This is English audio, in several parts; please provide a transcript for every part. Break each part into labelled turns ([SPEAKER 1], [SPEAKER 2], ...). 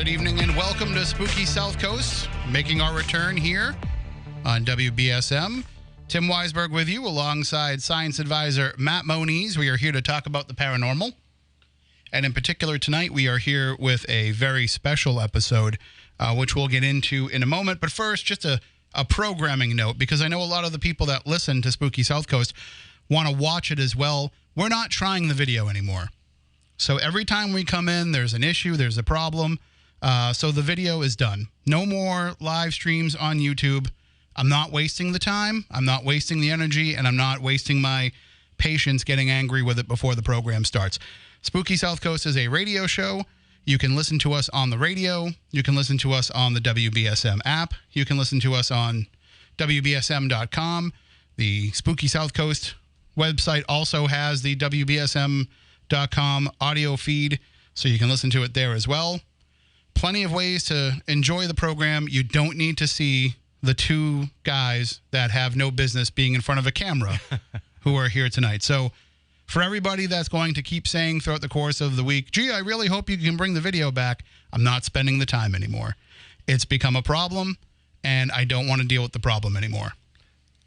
[SPEAKER 1] Good evening and welcome to Spooky Southcoast, making our return here on WBSM. Tim Weisberg with you alongside science advisor Matt Moniz. We are here to talk about the paranormal. And in particular tonight, we are here with a very special episode, which we'll get into in a moment. But first, just a programming note, because I know a lot of the people that listen to Spooky Southcoast want to watch it as well. We're not trying the video anymore. So every time we come in, there's an issue, there's a problem. So the video is done. No more live streams on YouTube. I'm not wasting the time, I'm not wasting the energy, and I'm not wasting my patience getting angry with it before the program starts. Spooky Southcoast is a radio show. You can listen to us on the radio. You can listen to us on the WBSM app. You can listen to us on WBSM.com. The Spooky Southcoast website also has the WBSM.com audio feed, so you can listen to it there as well. Plenty of ways to enjoy the program. You don't need to see the two guys that have no business being in front of a camera who are here tonight. So for everybody that's going to keep saying throughout the course of the week, gee, I really hope you can bring the video back, I'm not spending the time anymore. It's become a problem, and I don't want to deal with the problem anymore.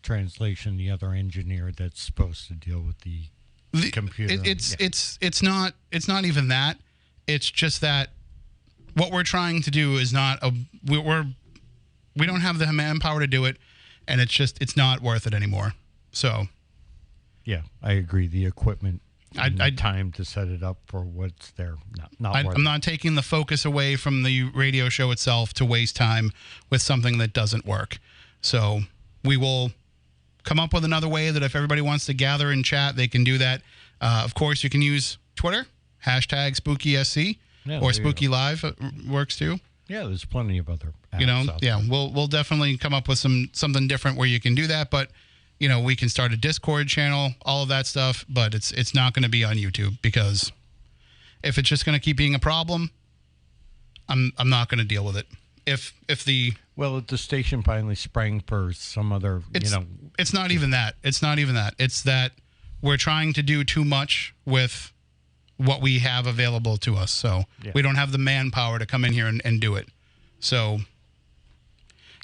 [SPEAKER 2] Translation, the other engineer that's supposed to deal with the computer.
[SPEAKER 1] It's not even that. It's just that what we're trying to do is not we don't have the manpower to do it, and it's not worth it anymore. So
[SPEAKER 2] yeah, I agree. The equipment, I time to set it up for what's there.
[SPEAKER 1] I'm not taking the focus away from the radio show itself to waste time with something that doesn't work. So we will come up with another way that if everybody wants to gather and chat, they can do that. Of course, you can use Twitter, hashtag SpookySC, or Spooky Live works too.
[SPEAKER 2] Yeah, there's plenty of other apps out there.
[SPEAKER 1] We'll definitely come up with something different where you can do that. But we can start a Discord channel, all of that stuff. But it's not going to be on YouTube, because if it's just going to keep being a problem, I'm not going to deal with it. If the
[SPEAKER 2] station finally sprang for some other,
[SPEAKER 1] it's not even that. It's not even that. It's that we're trying to do too much with what we have available to us. So we don't have the manpower to come in here and do it. So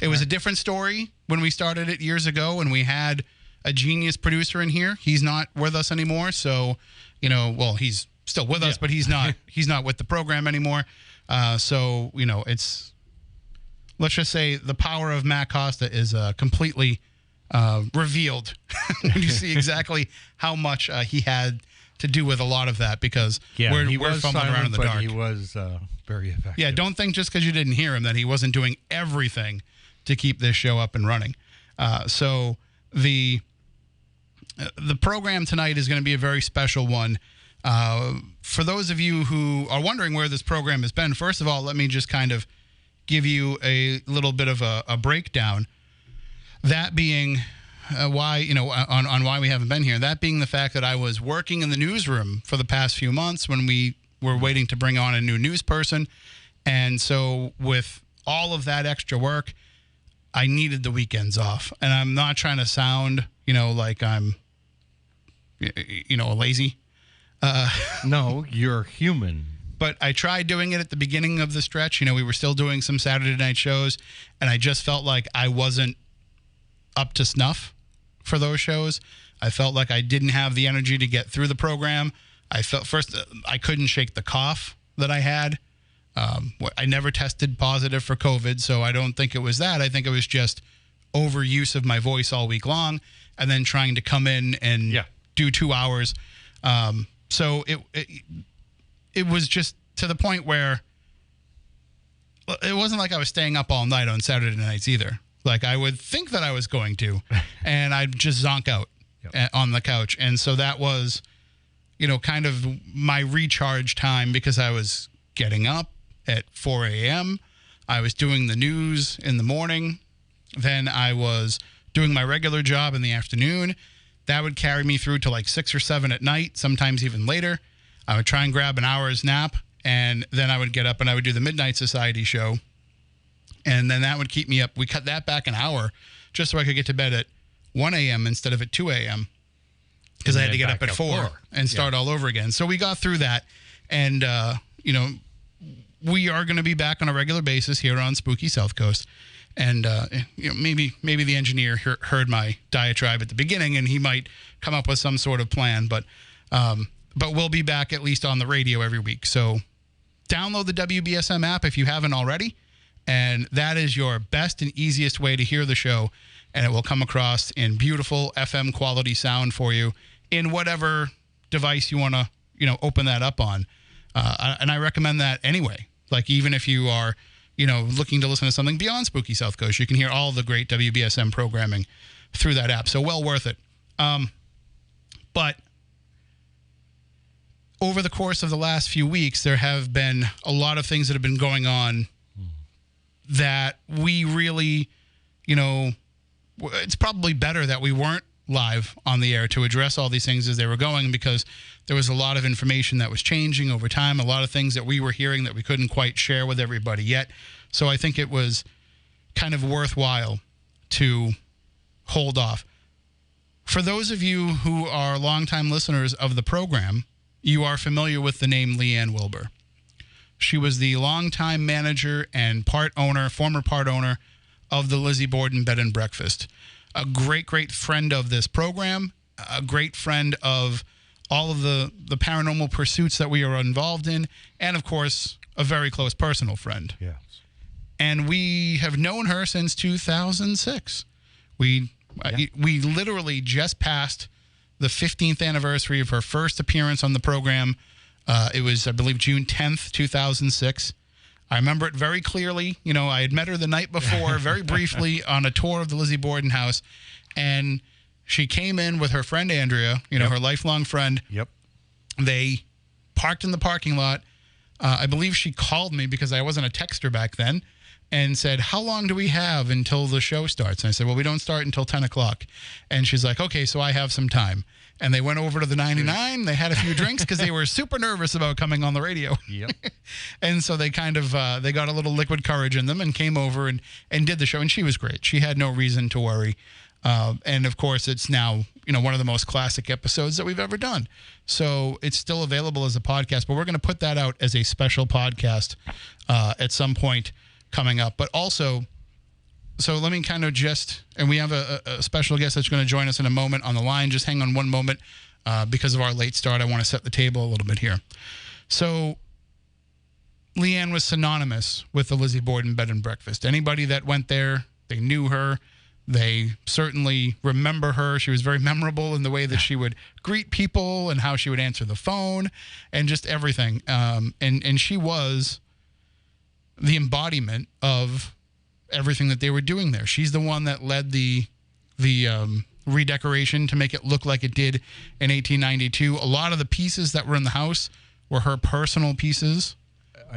[SPEAKER 1] it was a different story when we started it years ago, and we had a genius producer in here. He's not with us anymore. So, he's still with us, but he's not with the program anymore. It's, let's just say the power of Matt Costa is completely revealed when you see exactly how much he had to do with a lot of that, because we're fumbling around in the dark.
[SPEAKER 2] He was very effective.
[SPEAKER 1] Yeah, don't think just because you didn't hear him that he wasn't doing everything to keep this show up and running. So the program tonight is going to be a very special one. For those of you who are wondering where this program has been, first of all, let me just kind of give you a little bit of a breakdown. That being why, on why we haven't been here. That being the fact that I was working in the newsroom for the past few months when we were waiting to bring on a new news person. And so with all of that extra work, I needed the weekends off. And I'm not trying to sound, like I'm, lazy.
[SPEAKER 2] No, you're human.
[SPEAKER 1] But I tried doing it at the beginning of the stretch. We were still doing some Saturday night shows, and I just felt like I wasn't up to snuff for those shows. I felt like I didn't have the energy to get through the program. I felt first I couldn't shake the cough that I had. I never tested positive for COVID, so I don't think it was that. I think it was just overuse of my voice all week long, and then trying to come in and do 2 hours. So it was just to the point where it wasn't like I was staying up all night on Saturday nights either. Like I would think that I was going to, and I'd just zonk out on the couch. And so that was, kind of my recharge time, because I was getting up at 4 a.m. I was doing the news in the morning. Then I was doing my regular job in the afternoon. That would carry me through to like 6 or 7 at night, sometimes even later. I would try and grab an hour's nap, and then I would get up and I would do the Midnight Society show. And then that would keep me up. We cut that back an hour just so I could get to bed at 1 a.m. instead of at 2 a.m. because I had to get up at 4 and start all over again. So we got through that. And, we are going to be back on a regular basis here on Spooky Southcoast. And maybe the engineer heard my diatribe at the beginning, and he might come up with some sort of plan. But we'll be back at least on the radio every week. So download the WBSM app if you haven't already, and that is your best and easiest way to hear the show. And it will come across in beautiful FM quality sound for you in whatever device you want to open that up on. And I recommend that anyway. Like even if you are looking to listen to something beyond Spooky South Coast, you can hear all the great WBSM programming through that app. So well worth it. But over the course of the last few weeks, there have been a lot of things that have been going on that we really, it's probably better that we weren't live on the air to address all these things as they were going, because there was a lot of information that was changing over time, a lot of things that we were hearing that we couldn't quite share with everybody yet. So I think it was kind of worthwhile to hold off. For those of you who are longtime listeners of the program, you are familiar with the name Lee-ann Wilber. She was the longtime manager and former part owner of the Lizzie Borden Bed and Breakfast. A great, great friend of this program, a great friend of all of the paranormal pursuits that we are involved in, and, of course, a very close personal friend.
[SPEAKER 2] Yes.
[SPEAKER 1] And we have known her since 2006. We literally just passed the 15th anniversary of her first appearance on the program. It was, I believe, June 10th, 2006. I remember it very clearly. I had met her the night before, very briefly, on a tour of the Lizzie Borden house. And she came in with her friend Andrea, her lifelong friend.
[SPEAKER 2] Yep.
[SPEAKER 1] They parked in the parking lot. I believe she called me because I wasn't a texter back then, and said, "How long do we have until the show starts?" And I said, "Well, we don't start until 10 o'clock. And she's like, "Okay, so I have some time." And they went over to the 99. They had a few drinks because they were super nervous about coming on the radio.
[SPEAKER 2] Yep.
[SPEAKER 1] And so they kind of, they got a little liquid courage in them and came over and did the show. And she was great. She had no reason to worry. And, of course, it's now, one of the most classic episodes that we've ever done. So it's still available as a podcast. But we're going to put that out as a special podcast at some point coming up. But also, so let me kind of and we have a special guest that's going to join us in a moment on the line. Just hang on one moment because of our late start. I want to set the table a little bit here. So Lee-ann was synonymous with the Lizzie Borden Bed and Breakfast. Anybody that went there, they knew her. They certainly remember her. She was very memorable in the way that she would greet people and how she would answer the phone and just everything. And she was the embodiment of everything that they were doing there. She's the one that led the redecoration to make it look like it did in 1892. A lot of the pieces that were in the house were her personal pieces.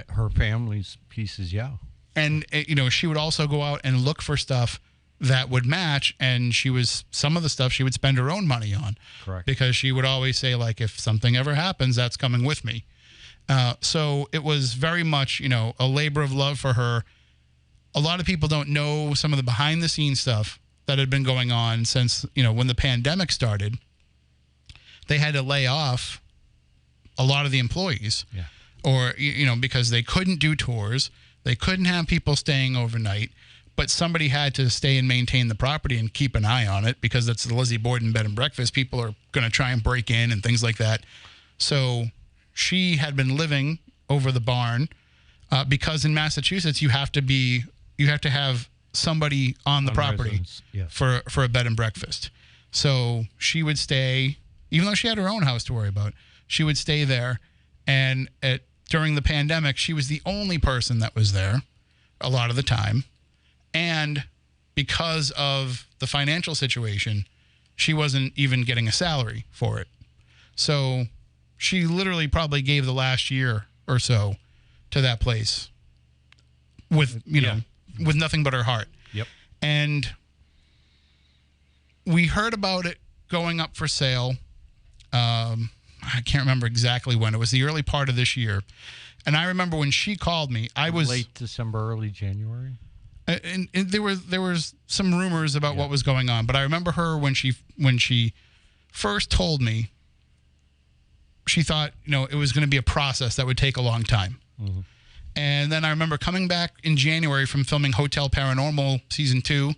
[SPEAKER 2] Her family's pieces, yeah.
[SPEAKER 1] And, she would also go out and look for stuff that would match, and some of the stuff she would spend her own money on.
[SPEAKER 2] Correct.
[SPEAKER 1] Because she would always say, like, if something ever happens, that's coming with me. So it was very much, a labor of love for her. A lot of people don't know some of the behind-the-scenes stuff that had been going on since, when the pandemic started. They had to lay off a lot of the employees.
[SPEAKER 2] Yeah.
[SPEAKER 1] Or, because they couldn't do tours. They couldn't have people staying overnight. But somebody had to stay and maintain the property and keep an eye on it because it's the Lizzie Borden Bed and Breakfast. People are going to try and break in and things like that. So she had been living over the barn because in Massachusetts you have to have somebody on the property
[SPEAKER 2] yes.
[SPEAKER 1] for a bed and breakfast. So she would stay, even though she had her own house to worry about, she would stay there. And during the pandemic, she was the only person that was there a lot of the time. And because of the financial situation, she wasn't even getting a salary for it. So she literally probably gave the last year or so to that place with, with nothing but her heart.
[SPEAKER 2] Yep.
[SPEAKER 1] And we heard about it going up for sale. I can't remember exactly when. It was the early part of this year. And I remember when she called me, I was
[SPEAKER 2] late December, early January.
[SPEAKER 1] And there was some rumors about what was going on, but I remember her when she first told me. She thought it was going to be a process that would take a long time, And then I remember coming back in January from filming Hotel Paranormal Season 2,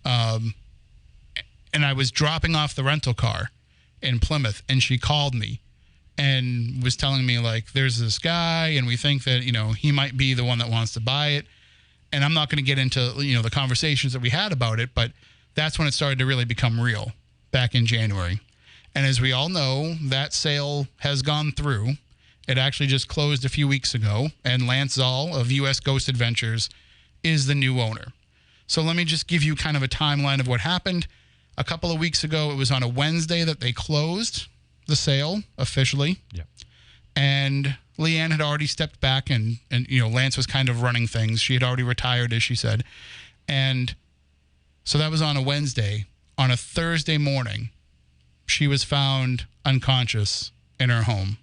[SPEAKER 1] and I was dropping off the rental car in Plymouth, and she called me and was telling me, like, there's this guy, and we think that, he might be the one that wants to buy it. And I'm not going to get into, the conversations that we had about it, but that's when it started to really become real back in January. And as we all know, that sale has gone through. It actually just closed a few weeks ago, and Lance Zoll of U.S. Ghost Adventures is the new owner. So let me just give you kind of a timeline of what happened. A couple of weeks ago, it was on a Wednesday that they closed the sale officially.
[SPEAKER 2] Yep.
[SPEAKER 1] And Lee-ann had already stepped back, and Lance was kind of running things. She had already retired, as she said. And so that was on a Wednesday. On a Thursday morning, she was found unconscious in her home.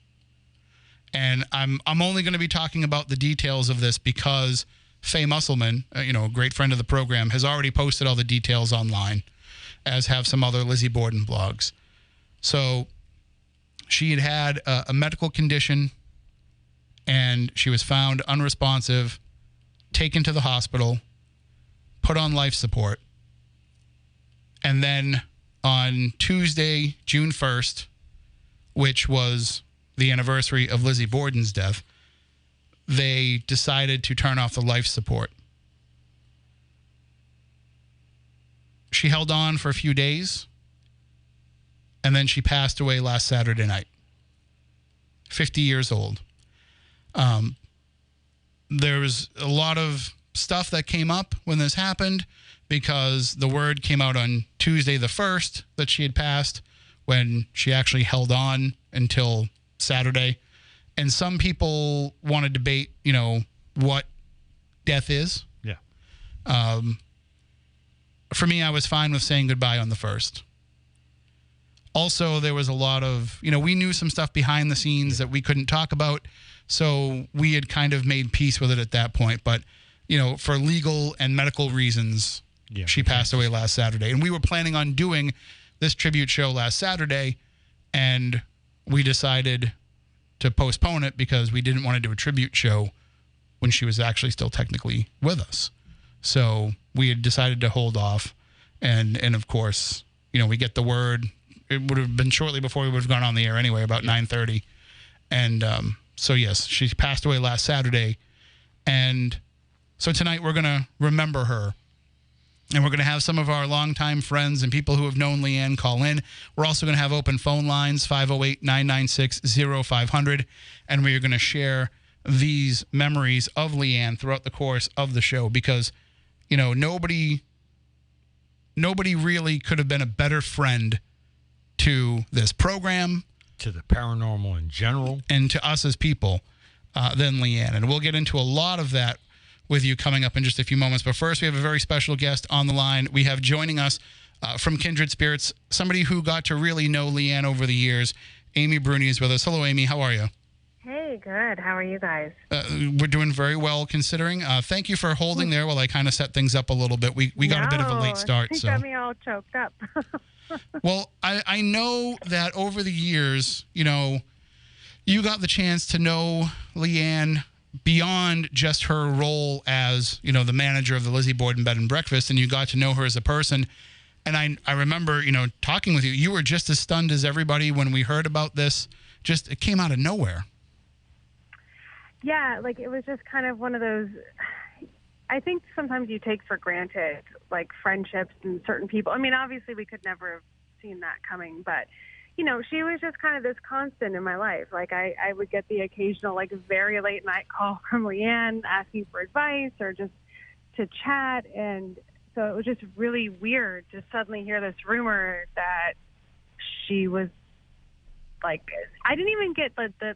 [SPEAKER 1] And I'm only going to be talking about the details of this because Faye Musselman, a great friend of the program, has already posted all the details online, as have some other Lizzie Borden blogs. So she had a medical condition, and she was found unresponsive, taken to the hospital, put on life support. And then on Tuesday, June 1st, which was the anniversary of Lizzie Borden's death, they decided to turn off the life support. She held on for a few days, and then she passed away last Saturday night. 50 years old. There was a lot of stuff that came up when this happened because the word came out on Tuesday the 1st that she had passed, when she actually held on until Saturday. And some people want to debate, what death is.
[SPEAKER 2] Yeah.
[SPEAKER 1] For me, I was fine with saying goodbye on the 1st. Also, there was a lot of, we knew some stuff behind the scenes that we couldn't talk about. So we had kind of made peace with it at that point. But, for legal and medical reasons, she passed away last Saturday. And we were planning on doing this tribute show last Saturday, and we decided to postpone it because we didn't want to do a tribute show when she was actually still technically with us. So we had decided to hold off. And of course, we get the word. It would have been shortly before we would have gone on the air anyway, about 9:30. And so, yes, she passed away last Saturday. And so tonight we're going to remember her. And we're going to have some of our longtime friends and people who have known Lee-ann call in. We're also going to have open phone lines, 508-996-0500. And we are going to share these memories of Lee-ann throughout the course of the show because, nobody really could have been a better friend to this program,
[SPEAKER 2] to the paranormal in general,
[SPEAKER 1] and to us as people than Lee-ann. And we'll get into a lot of that with you coming up in just a few moments. But first, we have a very special guest on the line. We have joining us from Kindred Spirits, somebody who got to really know Lee-ann over the years. Amy Bruni is with us. Hello, Amy. How are you?
[SPEAKER 3] Hey, good. How are you guys?
[SPEAKER 1] We're doing very well, considering. Thank you for holding there while I kind of set things up a little bit. We got a bit of a late start.
[SPEAKER 3] You got me all choked up.
[SPEAKER 1] Well, I know that over the years, you got the chance to know Lee-ann beyond just her role as, the manager of the Lizzie Borden Bed and Breakfast, and you got to know her as a person. And I remember, talking with you. You were just as stunned as everybody when we heard about this. It came out of nowhere.
[SPEAKER 3] Yeah, it was just kind of one of those, I think sometimes you take for granted, friendships and certain people. I mean, obviously we could never have seen that coming, but, she was just kind of this constant in my life. I would get the occasional, very late night call from Lee-ann asking for advice or just to chat. And so it was just really weird to suddenly hear this rumor that she was, I didn't even get the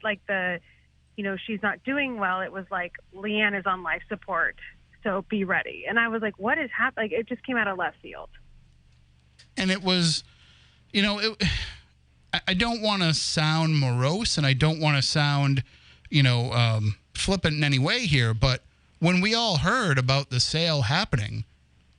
[SPEAKER 3] she's not doing well. It was Lee-ann is on life support, so be ready. And I was like, what is happening? It just came out of left field.
[SPEAKER 1] And it was, I don't want to sound morose, and I don't want to sound, flippant in any way here, but when we all heard about the sale happening,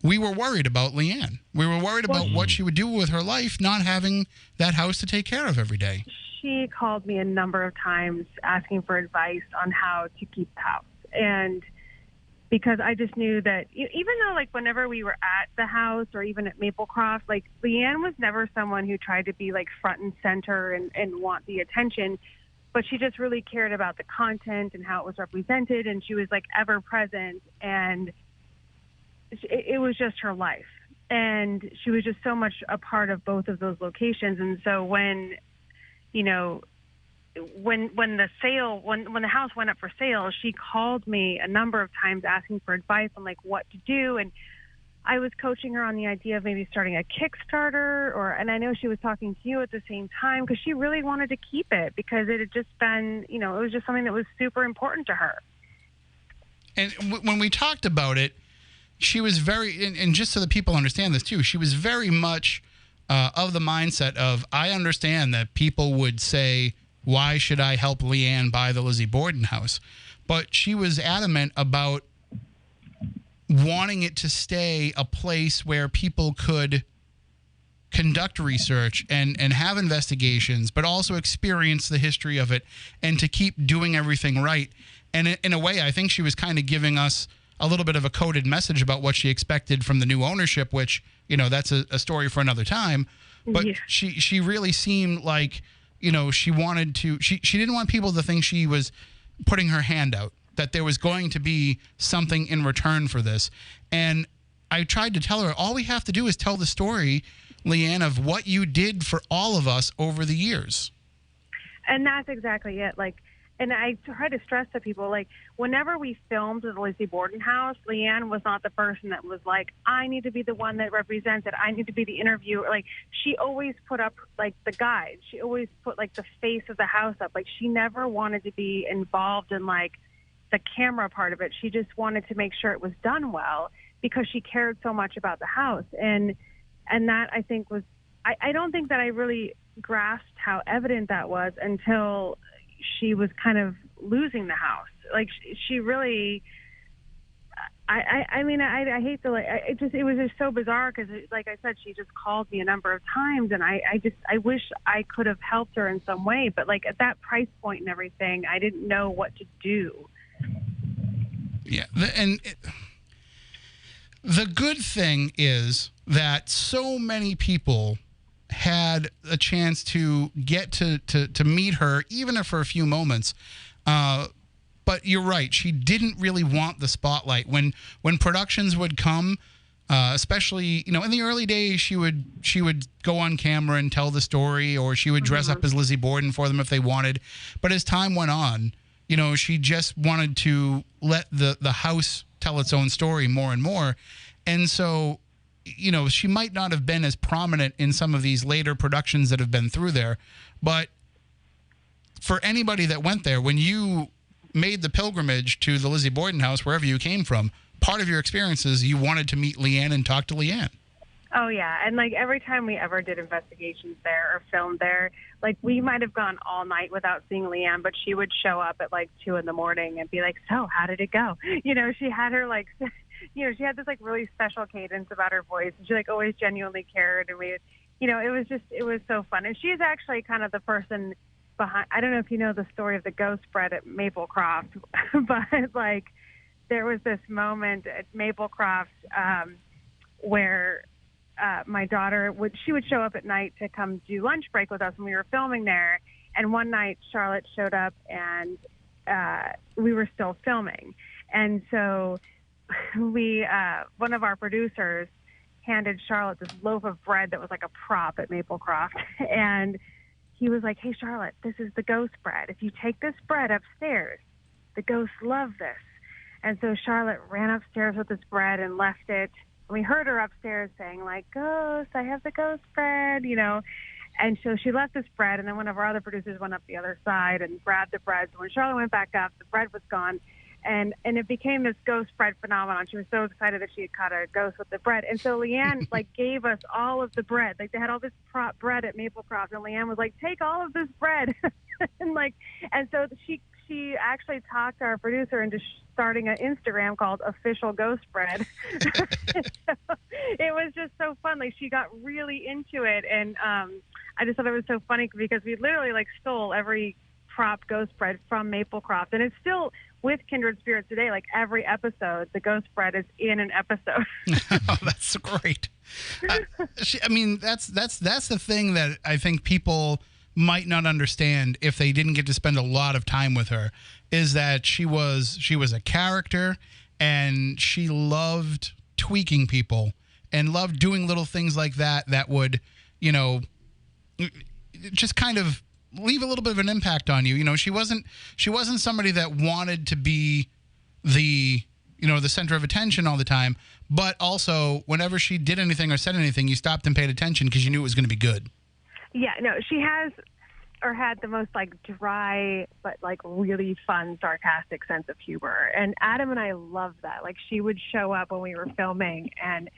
[SPEAKER 1] we were worried about Lee-ann. We were worried about what she would do with her life, not having that house to take care of every day.
[SPEAKER 3] She called me a number of times asking for advice on how to keep the house. And because I just knew that even though, like, whenever we were at the house or even at Maplecroft, like, Lee-ann was never someone who tried to be, like, front and center and want the attention, but she just really cared about the content and how it was represented, and she was, like, ever present, and it was just her life. And she was just so much a part of both of those locations. And so when, you know, when the house went up for sale, she called me a number of times asking for advice on, like, what to do. And I was coaching her on the idea of maybe starting a Kickstarter, and I know she was talking to you at the same time, because she really wanted to keep it, because it had just been, you know, it was just something that was super important to her.
[SPEAKER 1] And when we talked about it, she was very, and just so that people understand this too, she was very much of the mindset of, I understand that people would say, why should I help Lee-ann buy the Lizzie Borden house? But she was adamant about wanting it to stay a place where people could conduct research and have investigations, but also experience the history of it, and to keep doing everything right. And in a way, I think she was kind of giving us a little bit of a coded message about what she expected from the new ownership, which, you know, that's a story for another time. But yeah, she really seemed like, you know, she didn't want people to think she was putting her hand out, that there was going to be something in return for this. And I tried to tell her, all we have to do is tell the story, Lee-ann, of what you did for all of us over the years.
[SPEAKER 3] And that's exactly it. Like, and I try to stress to people, like, whenever we filmed the Lizzie Borden house, Lee-ann was not the person that was like, I need to be the one that represents it. I need to be the interviewer. Like, she always put up, like, the guide. She always put, like, the face of the house up. Like, she never wanted to be involved in, like, the camera part of it. She just wanted to make sure it was done well, because she cared so much about the house. And that, I think, was, I don't think that I really grasped how evident that was until she was kind of losing the house. Like, she really, I mean, I hate to, like, it was just so bizarre, because, like I said, she just called me a number of times, and I wish I could have helped her in some way, but, like, at that price point and everything, I didn't know what to do.
[SPEAKER 1] Yeah, the good thing is that so many people had a chance to get to meet her, even if for a few moments. But you're right, she didn't really want the spotlight. When productions would come, especially, you know, in the early days, she would go on camera and tell the story, or she would dress up as Lizzie Borden for them if they wanted. But as time went on, you know, she just wanted to let the house tell its own story more and more. And so, you know, she might not have been as prominent in some of these later productions that have been through there. But for anybody that went there, when you made the pilgrimage to the Lizzie Borden house, wherever you came from, part of your experience is you wanted to meet Lee-ann and talk to Lee-ann.
[SPEAKER 3] Oh, yeah. And, like, every time we ever did investigations there or filmed there, like, we might have gone all night without seeing Lee-ann, but she would show up at, like, 2 in the morning and be like, so how did it go? You know, she had her, like, you know, she had this, like, really special cadence about her voice. And she, like, always genuinely cared. And we, you know, it was so fun. And she's actually kind of the person behind, I don't know if you know the story of the ghost bread at Maplecroft, but, like, there was this moment at Maplecroft where my daughter would show up at night to come do lunch break with us when we were filming there. And one night Charlotte showed up, and we were still filming. And so one of our producers handed Charlotte this loaf of bread that was like a prop at Maplecroft. And he was like, hey, Charlotte, this is the ghost bread. If you take this bread upstairs, the ghosts love this. And so Charlotte ran upstairs with this bread and left it. We heard her upstairs saying, like, ghost, I have the ghost bread, you know. And so she left this bread, and then one of our other producers went up the other side and grabbed the bread. So when Charlotte went back up, the bread was gone. And it became this ghost bread phenomenon. She was so excited that she had caught a ghost with the bread. And so Lee-ann, like, gave us all of the bread. Like, they had all this prop bread at Maplecroft, and Lee-ann was like, take all of this bread. and so she actually talked our producer into starting an Instagram called Official Ghost Bread. So it was just so fun. Like, she got really into it. And I just thought it was so funny because we literally, like, stole every prop ghost spread from Maplecroft, and it's still with Kindred Spirits today. Like every episode, the ghost spread is in an episode.
[SPEAKER 1] Oh, that's great. I mean, that's the thing that I think people might not understand if they didn't get to spend a lot of time with her, is that she was a character, and she loved tweaking people and loved doing little things like that would, you know, just kind of leave a little bit of an impact on you. You know, she wasn't somebody that wanted to be the center of attention all the time, but also whenever she did anything or said anything, you stopped and paid attention because you knew it was going to be good.
[SPEAKER 3] Yeah, no, she has or had the most like dry but like really fun, sarcastic sense of humor. And Adam and I loved that. Like she would show up when we were filming, and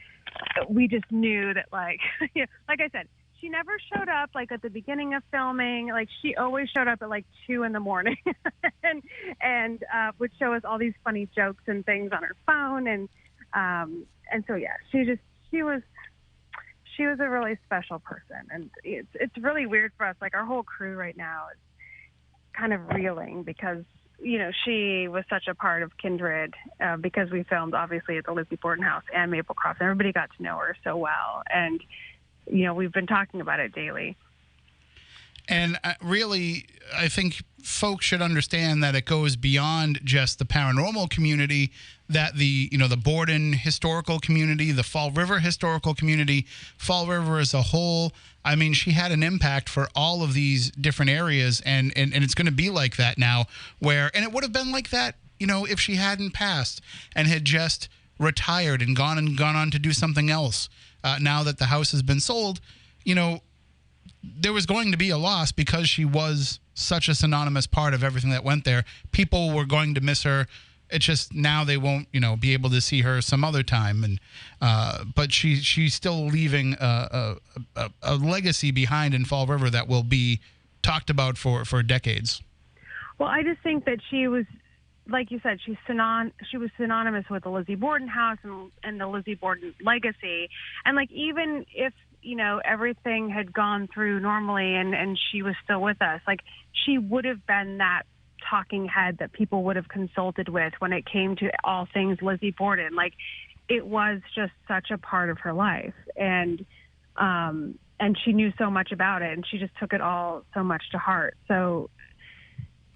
[SPEAKER 3] we just knew that like, like I said, she never showed up like at the beginning of filming. Like she always showed up at like 2 a.m. and would show us all these funny jokes and things on her phone. And so yeah, she was a really special person, and it's really weird for us. Like our whole crew right now is kind of reeling because, you know, she was such a part of Kindred because we filmed obviously at the Lizzie Borden house and Maplecroft. Everybody got to know her so well, and you know, we've been talking about it daily.
[SPEAKER 1] And really, I think folks should understand that it goes beyond just the paranormal community, that the Borden historical community, the Fall River historical community, Fall River as a whole. I mean, she had an impact for all of these different areas, and it's going to be like that now, and it would have been like that, you know, if she hadn't passed and had just retired and gone on to do something else. Now that the house has been sold, you know, there was going to be a loss because she was such a synonymous part of everything that went there. People were going to miss her. It's just now they won't, you know, be able to see her some other time. And but she's still leaving a legacy behind in Fall River that will be talked about for decades.
[SPEAKER 3] Well, I just think that she was, like you said, she was synonymous with the Lizzie Borden house and the Lizzie Borden legacy. And like, even if, you know, everything had gone through normally and she was still with us, like she would have been that talking head that people would have consulted with when it came to all things Lizzie Borden. Like it was just such a part of her life. And she knew so much about it, and she just took it all so much to heart. So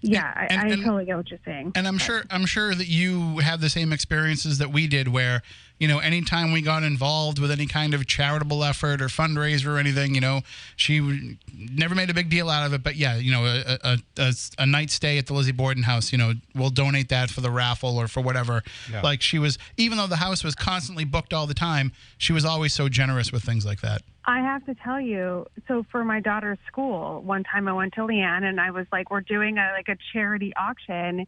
[SPEAKER 3] yeah, I totally get what you're saying. And
[SPEAKER 1] I'm sure that you have the same experiences that we did, where, you know, anytime we got involved with any kind of charitable effort or fundraiser or anything, you know, she never made a big deal out of it. But yeah, you know, a night stay at the Lizzie Borden house, you know, we'll donate that for the raffle or for whatever. Yeah. Like she was, even though the house was constantly booked all the time, she was always so generous with things like that.
[SPEAKER 3] I have to tell you, so for my daughter's school, one time I went to Lee-ann and I was like, we're doing a charity auction,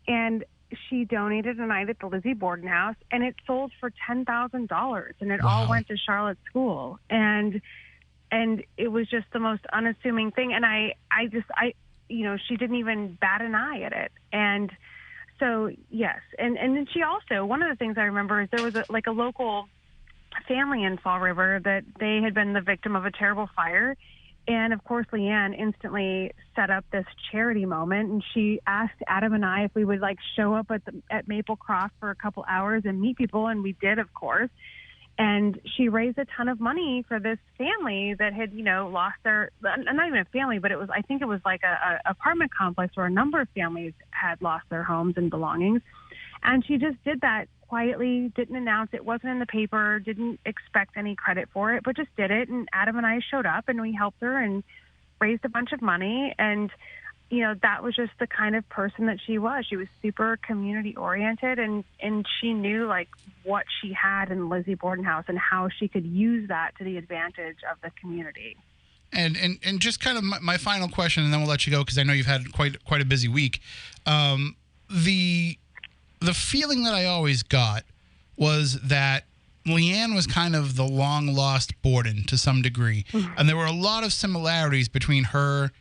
[SPEAKER 3] and she donated a night at the Lizzie Borden house, and it sold for $10,000, and it all went to Charlotte's school. And it was just the most unassuming thing. And I you know, she didn't even bat an eye at it. And so, yes. And then she also, one of the things I remember is there was a local family in Fall River that they had been the victim of a terrible fire. And of course, Lee-ann instantly set up this charity moment, and she asked Adam and I if we would show up at Maplecroft for a couple hours and meet people, and we did, of course. And she raised a ton of money for this family that had, you know, lost their, not even a family, but I think it was like a apartment complex where a number of families had lost their homes and belongings. And she just did that quietly, didn't announce it, wasn't in the paper, didn't expect any credit for it, but just did it. And Adam and I showed up and we helped her and raised a bunch of money. And, you know, that was just the kind of person that she was. She was super community oriented, and she knew what she had in Lizzie Borden house and how she could use that to the advantage of the community.
[SPEAKER 1] And just kind of my final question, and then we'll let you go because I know you've had quite a busy week. The feeling that I always got was that Lee-ann was kind of the long-lost Borden to some degree. Mm-hmm. And there were a lot of similarities between her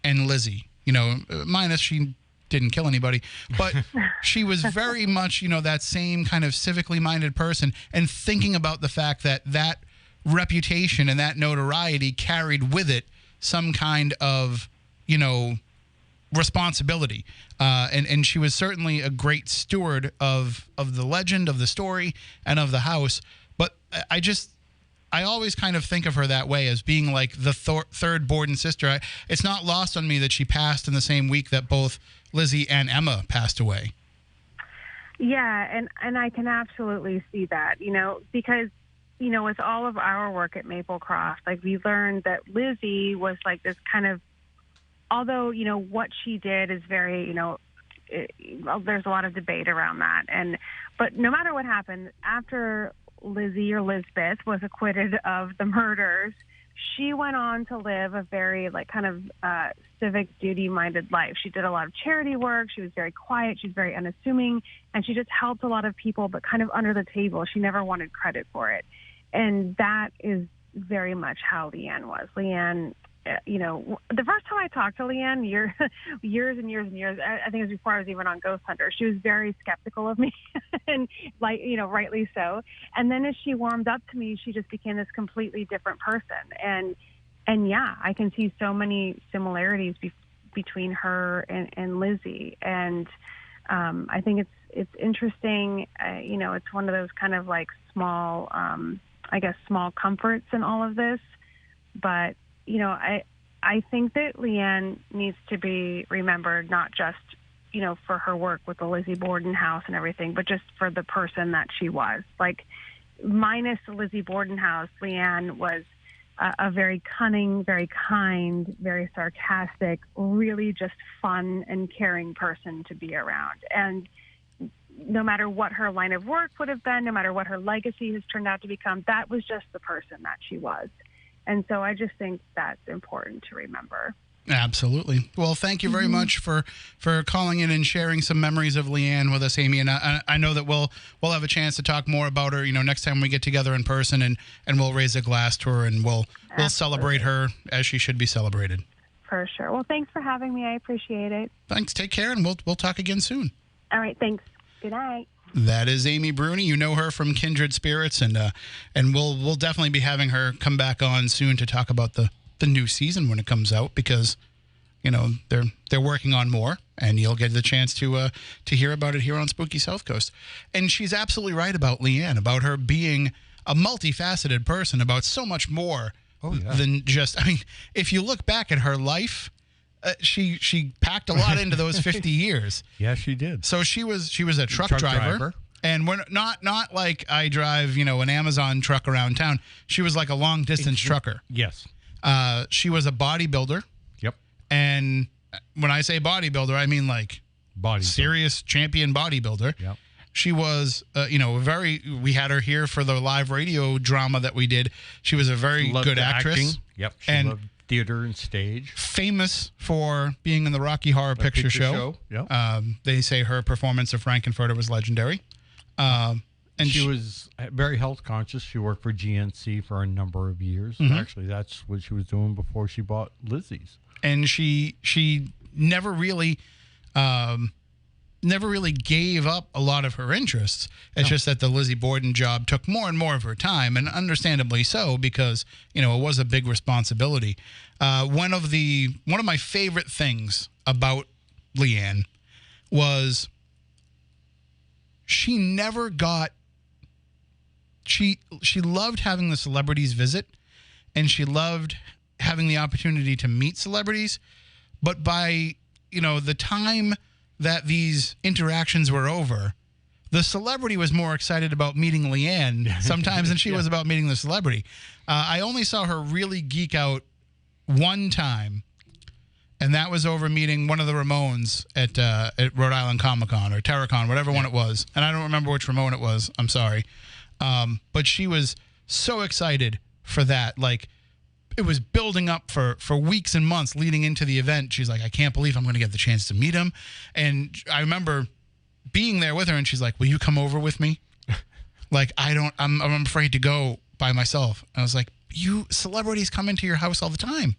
[SPEAKER 1] and Lizzie, you know, minus she didn't kill anybody. But she was very much, you know, that same kind of civically minded person, and thinking about the fact that reputation and that notoriety carried with it some kind of, you know, responsibility, and she was certainly a great steward of the legend, of the story, and of the house. But I always kind of think of her that way, as being like the third Borden sister. It's not lost on me that she passed in the same week that both Lizzie and Emma passed away.
[SPEAKER 3] Yeah, and I can absolutely see that, because, with all of our work at Maplecroft, like, we learned that Lizzie was like this kind of, although, what she did is very, there's a lot of debate around that. But no matter what happened, after Lizzie, or Lizbeth, was acquitted of the murders, she went on to live a very, like, kind of civic duty-minded life. She did a lot of charity work. She was very quiet. She was very unassuming, and she just helped a lot of people, but kind of under the table. She never wanted credit for it. And that is very much how Lee-ann was. Lee-ann, the first time I talked to Lee-ann, years and years and years, I think it was before I was even on Ghost Hunter, she was very skeptical of me, and, like, rightly so. And then as she warmed up to me, she just became this completely different person. And yeah, I can see so many similarities between her and Lizzie. And I think it's interesting. It's one of those kind of like small, small comforts in all of this. But I think that Lee-ann needs to be remembered, not just, for her work with the Lizzie Borden house and everything, but just for the person that she was. Like, minus the Lizzie Borden house, Lee-ann was a very cunning, very kind, very sarcastic, really just fun and caring person to be around. And no matter what her line of work would have been, no matter what her legacy has turned out to become, that was just the person that she was. And so I just think that's important to remember.
[SPEAKER 1] Absolutely. Well, thank you very much for calling in and sharing some memories of Lee-ann with us, Amy. And I know that we'll have a chance to talk more about her, next time we get together in person, and we'll raise a glass to her, and we'll celebrate her as she should be celebrated.
[SPEAKER 3] For sure. Well, thanks for having me. I appreciate it.
[SPEAKER 1] Thanks. Take care, and we'll talk again soon.
[SPEAKER 3] All right. Thanks. Good night.
[SPEAKER 1] That is Amy Bruni. You know her from Kindred Spirits, and we'll definitely be having her come back on soon to talk about the new season when it comes out, because they're working on more, and you'll get the chance to hear about it here on Spooky South Coast. And she's absolutely right about Lee-ann, about her being a multifaceted person, about so much more than just. I mean, if you look back at her life, she packed a lot into those 50 years.
[SPEAKER 2] Yeah, she did.
[SPEAKER 1] So she was a truck driver. And we're not like I drive, an Amazon truck around town. She was like a long distance trucker.
[SPEAKER 2] Yes.
[SPEAKER 1] She was a bodybuilder.
[SPEAKER 2] Yep.
[SPEAKER 1] And when I say bodybuilder, I mean like serious champion bodybuilder.
[SPEAKER 2] Yep.
[SPEAKER 1] She was, we had her here for the live radio drama that we did. She was a very good actress.
[SPEAKER 2] Acting. Yep. She loved theater and stage.
[SPEAKER 1] Famous for being in the Rocky Horror Picture Show.
[SPEAKER 2] Yep.
[SPEAKER 1] They say her performance of Frankenfurter was legendary.
[SPEAKER 2] And she was very health conscious. She worked for GNC for a number of years. Mm-hmm. Actually, that's what she was doing before she bought Lizzie's.
[SPEAKER 1] And she never really gave up a lot of her interests. It's just that the Lizzie Borden job took more and more of her time, and understandably so, because it was a big responsibility. One of my favorite things about Lee-ann was she never got. She loved having the celebrities visit, and she loved having the opportunity to meet celebrities. But by the time that these interactions were over, the celebrity was more excited about meeting Lee-ann sometimes than she was about meeting the celebrity. I only saw her really geek out one time, and that was over meeting one of the Ramones at Rhode Island Comic-Con or Terracon, whatever one it was. And I don't remember which Ramone it was. I'm sorry. But she was so excited for that. Like, it was building up for weeks and months leading into the event. She's like, I can't believe I'm going to get the chance to meet him. And I remember being there with her, and she's like, will you come over with me? Like, I'm afraid to go by myself. I was like, celebrities come into your house all the time.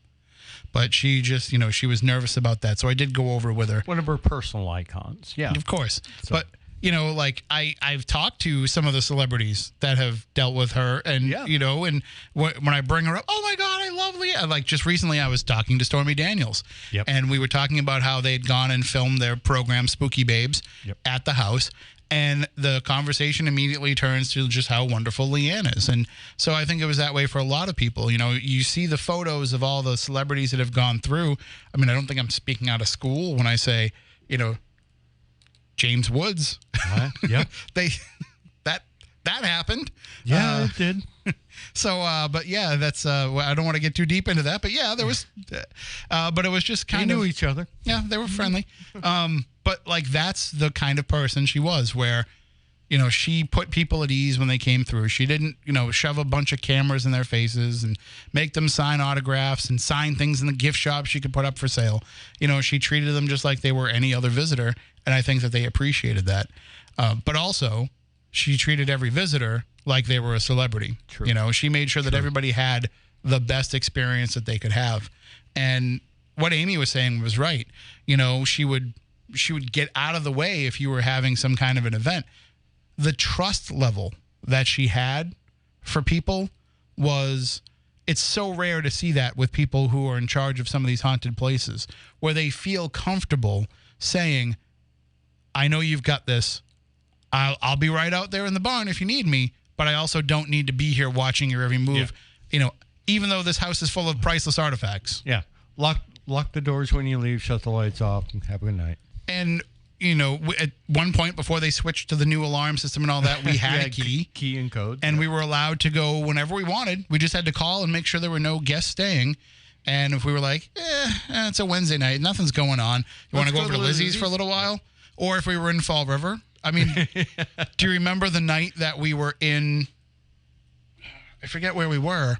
[SPEAKER 1] But she just, she was nervous about that. So I did go over with her.
[SPEAKER 2] One of her personal icons. Yeah.
[SPEAKER 1] Of course. So. But, like I've talked to some of the celebrities that have dealt with her, and and when I bring her up, oh my God, I love Lee-ann. Like just recently, I was talking to Stormy Daniels, and we were talking about how they'd gone and filmed their program Spooky Babes at the house. And the conversation immediately turns to just how wonderful Lee-ann is. And so I think it was that way for a lot of people. You see the photos of all the celebrities that have gone through. I mean, I don't think I'm speaking out of school when I say, James Woods. That happened.
[SPEAKER 2] Yeah, it did.
[SPEAKER 1] So, but yeah, that's, I don't want to get too deep into that, but yeah, there was, but it was just kind of.
[SPEAKER 2] They knew each other.
[SPEAKER 1] Yeah, they were friendly. But like, that's the kind of person she was where, she put people at ease when they came through. She didn't, shove a bunch of cameras in their faces and make them sign autographs and sign things in the gift shop she could put up for sale. She treated them just like they were any other visitor. And I think that they appreciated that. But also, she treated every visitor like they were a celebrity.
[SPEAKER 2] True.
[SPEAKER 1] She made sure that everybody had the best experience that they could have. And what Amy was saying was right. She would get out of the way if you were having some kind of an event. The trust level that she had for people it's so rare to see that with people who are in charge of some of these haunted places, where they feel comfortable saying, I know you've got this. I'll be right out there in the barn if you need me, but I also don't need to be here watching your every move. Even though this house is full of priceless artifacts.
[SPEAKER 2] Yeah. Lock the doors when you leave, shut the lights off, and have a good night.
[SPEAKER 1] And, at one point before they switched to the new alarm system and all that, we had a key.
[SPEAKER 2] Key and code.
[SPEAKER 1] And we were allowed to go whenever we wanted. We just had to call and make sure there were no guests staying. And if we were like, it's a Wednesday night, nothing's going on. You want to go over to Lizzie's for a little while? Or if we were in Fall River. I mean, do you remember the night that we were in, I forget where we were.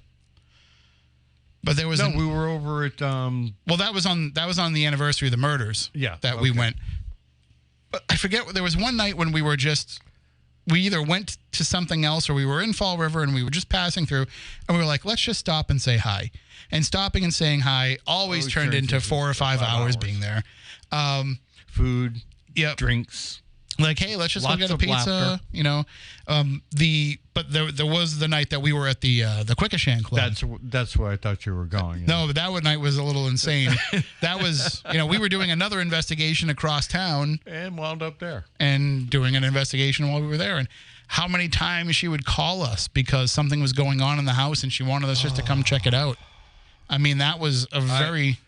[SPEAKER 1] But there was
[SPEAKER 2] we were over at
[SPEAKER 1] well, that was on the anniversary of the murders.
[SPEAKER 2] Yeah.
[SPEAKER 1] That we went. But I forget, there was one night when we either went to something else or we were in Fall River and we were just passing through and we were like, let's just stop and say hi. And stopping and saying hi always turned into 4 or 5 hours being there.
[SPEAKER 2] Food,
[SPEAKER 1] Yep.
[SPEAKER 2] drinks.
[SPEAKER 1] Like, hey, let's just go
[SPEAKER 2] Lots
[SPEAKER 1] get a
[SPEAKER 2] of
[SPEAKER 1] pizza,
[SPEAKER 2] laughter.
[SPEAKER 1] But there was the night that we were at the Queckishan Club.
[SPEAKER 2] That's where I thought you were going.
[SPEAKER 1] No, but that one night was a little insane. That was, we were doing another investigation across town.
[SPEAKER 2] And wound up there.
[SPEAKER 1] And doing an investigation while we were there. And how many times she would call us because something was going on in the house and she wanted us just to come check it out. I mean, that was a very...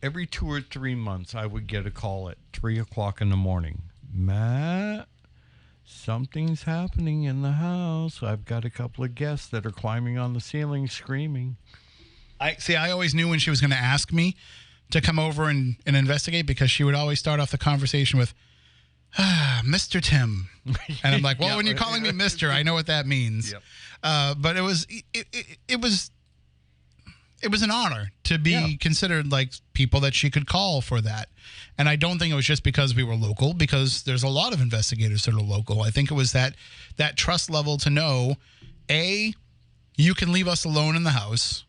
[SPEAKER 2] Every 2 or 3 months, I would get a call at 3 o'clock in the morning. Matt, something's happening in the house. I've got a couple of guests that are climbing on the ceiling screaming.
[SPEAKER 1] I always knew when she was going to ask me to come over and investigate because she would always start off the conversation with, Mr. Tim. And I'm like, well, when you're calling me Mr., I know what that means. Yep. But it was an honor to be considered like people that she could call for that. And I don't think it was just because we were local, because there's a lot of investigators that are local. I think it was that trust level to know, A, you can leave us alone in the house.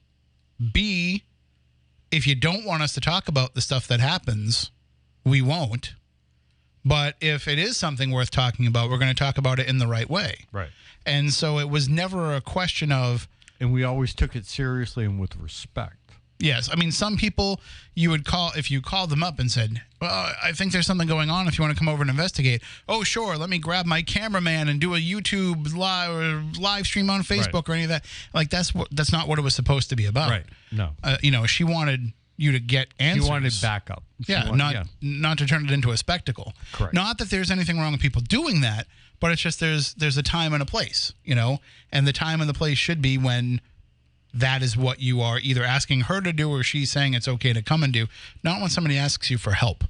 [SPEAKER 1] B, if you don't want us to talk about the stuff that happens, we won't. But if it is something worth talking about, we're going to talk about it in the right way.
[SPEAKER 2] Right.
[SPEAKER 1] And so it was never a question of...
[SPEAKER 2] And we always took it seriously and with respect.
[SPEAKER 1] Yes. I mean, some people you would call, if you called them up and said, well, I think there's something going on if you want to come over and investigate. Oh, sure. Let me grab my cameraman and do a YouTube live stream on Facebook or any of that. Like, that's not what it was supposed to be about.
[SPEAKER 2] Right. No.
[SPEAKER 1] She wanted you to get answers.
[SPEAKER 2] She wanted backup.
[SPEAKER 1] Not to turn it into a spectacle.
[SPEAKER 2] Correct.
[SPEAKER 1] Not that there's anything wrong with people doing that, but it's just there's a time and a place, and the time and the place should be when that is what you are either asking her to do or she's saying it's okay to come and do, not when somebody asks you for help.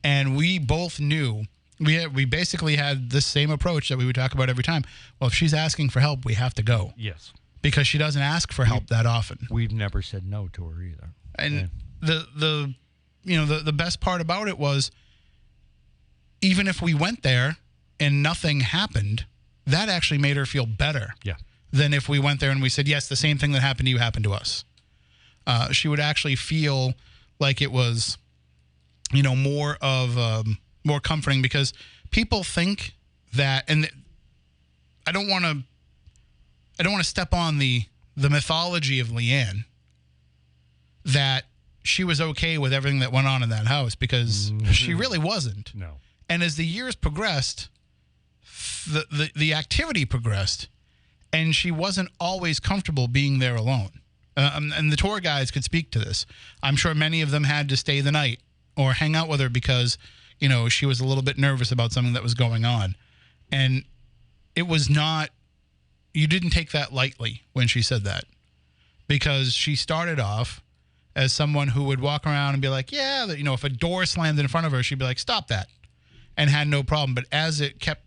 [SPEAKER 1] And we both knew, we basically had the same approach that we would talk about every time. Well, if she's asking for help, we have to go.
[SPEAKER 2] Yes.
[SPEAKER 1] Because she doesn't ask for help that often.
[SPEAKER 2] We've never said no to her either.
[SPEAKER 1] And the best part about it was, even if we went there and nothing happened, that actually made her feel better.
[SPEAKER 2] Yeah.
[SPEAKER 1] Than if we went there and we said, yes, the same thing that happened to you happened to us. She would actually feel like it was, more comforting, because people think that, and I don't want to step on the mythology of Lee-ann, that she was okay with everything that went on in that house, because she really wasn't.
[SPEAKER 2] No.
[SPEAKER 1] And as the years progressed, the activity progressed, and she wasn't always comfortable being there alone. And the tour guides could speak to this. I'm sure many of them had to stay the night or hang out with her because, you know, she was a little bit nervous about something that was going on. And it was not, you didn't take that lightly when she said that, because she started off as someone who would walk around and be like, yeah, you know, if a door slammed in front of her, she'd be like, stop that, and had no problem. But as it kept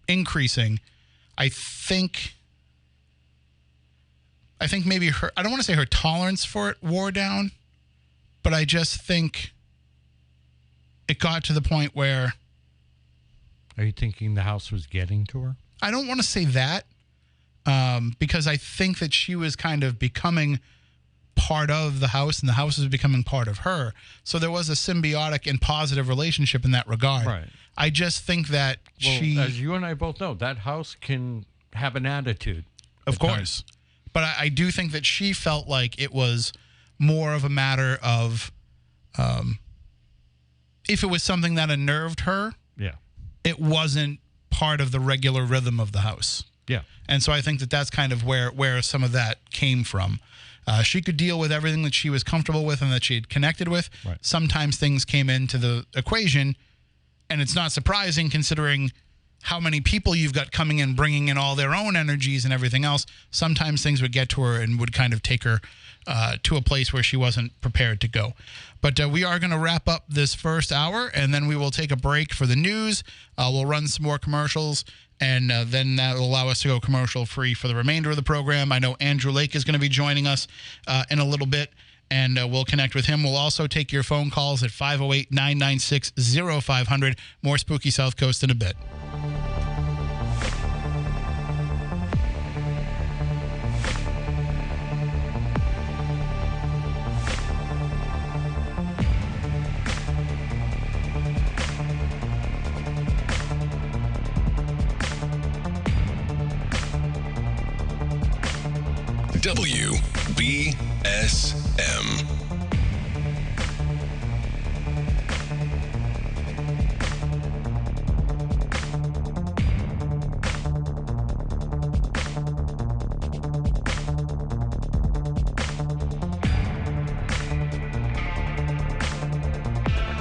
[SPEAKER 1] increasing, I think maybe her, I don't want to say her tolerance for it wore down, but I just think it got to the point where...
[SPEAKER 2] Are you thinking the house was getting to her?
[SPEAKER 1] I don't want to say that, because I think that she was kind of becoming part of the house, and the house was becoming part of her. So there was a symbiotic and positive relationship in that regard.
[SPEAKER 2] Right.
[SPEAKER 1] I just think that
[SPEAKER 2] as you and I both know, that house can have an attitude.
[SPEAKER 1] Of course. But I do think that she felt like it was more of a matter of, if it was something that unnerved her,
[SPEAKER 2] yeah,
[SPEAKER 1] it wasn't part of the regular rhythm of the house.
[SPEAKER 2] Yeah.
[SPEAKER 1] And so I think that that's kind of where some of that came from. She could deal with everything that she was comfortable with and that she had connected with.
[SPEAKER 2] Right.
[SPEAKER 1] Sometimes things came into the equation, and it's not surprising considering how many people you've got coming in, bringing in all their own energies and everything else. Sometimes things would get to her and would kind of take her to a place where she wasn't prepared to go. But we are going to wrap up this first hour, and then we will take a break for the news. We'll run some more commercials, and then that will allow us to go commercial-free for the remainder of the program. I know Andrew Lake is going to be joining us in a little bit, and we'll connect with him. We'll also take your phone calls at 508-996-0500. More Spooky South Coast in a bit.
[SPEAKER 4] WBSM.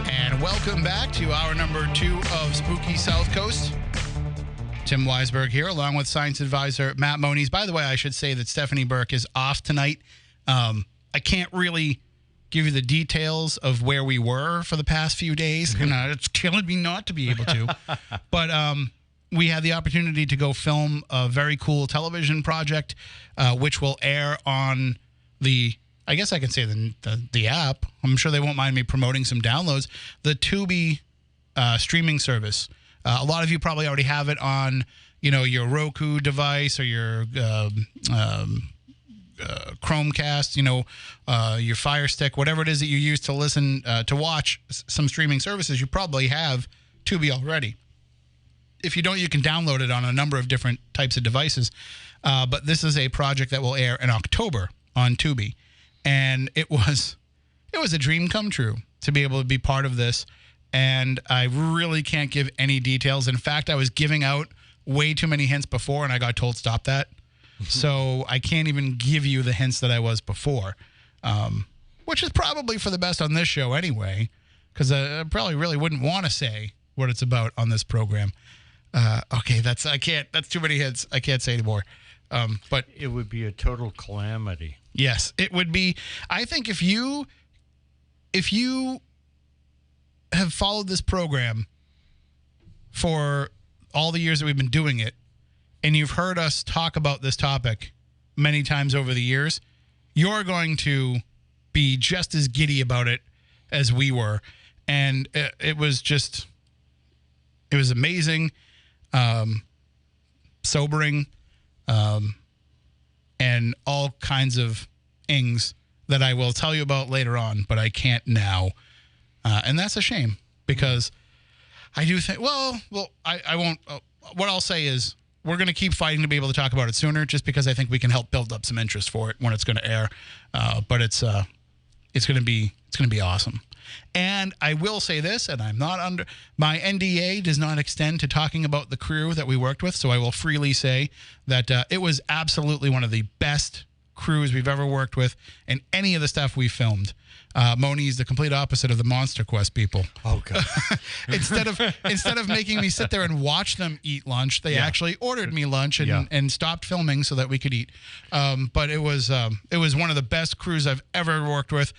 [SPEAKER 1] And welcome back to hour number 2 of Spooky South Coast. Tim Weisberg here, along with science advisor Matt Moniz. By the way, I should say that Stephanie Burke is off tonight. I can't really give you the details of where we were for the past few days. It's killing me not to be able to. But we had the opportunity to go film a very cool television project, which will air on the, I guess I can say the app. I'm sure they won't mind me promoting some downloads. The Tubi streaming service. A lot of you probably already have it on, you know, your Roku device or your Chromecast, you know, your Fire Stick, whatever it is that you use to listen, to watch some streaming services. You probably have Tubi already. If you don't, you can download it on a number of different types of devices. But this is a project that will air in October on Tubi, and it was a dream come true to be able to be part of this. And I really can't give any details. In fact, I was giving out way too many hints before, and I got told stop that. So I can't even give you the hints that I was before, which is probably for the best on this show anyway, because I probably really wouldn't want to say what it's about on this program. Okay, that's too many hints. I can't say anymore. But
[SPEAKER 2] it would be a total calamity.
[SPEAKER 1] Yes, it would be. I think if you have followed this program for all the years that we've been doing it, and you've heard us talk about this topic many times over the years, you're going to be just as giddy about it as we were. And it was amazing, sobering, and all kinds of things that I will tell you about later on, but I can't now. And that's a shame, because I do think. Well, I won't. What I'll say is we're going to keep fighting to be able to talk about it sooner, just because I think we can help build up some interest for it when it's going to air. But it's going to be awesome. And I will say this, and I'm not under my NDA does not extend to talking about the crew that we worked with, so I will freely say that it was absolutely one of the best crews we've ever worked with, and any of the stuff we filmed. Moni's the complete opposite of the Monster Quest people.
[SPEAKER 2] Oh God!
[SPEAKER 1] instead of making me sit there and watch them eat lunch, they actually ordered me lunch and stopped filming so that we could eat. But it was one of the best crews I've ever worked with.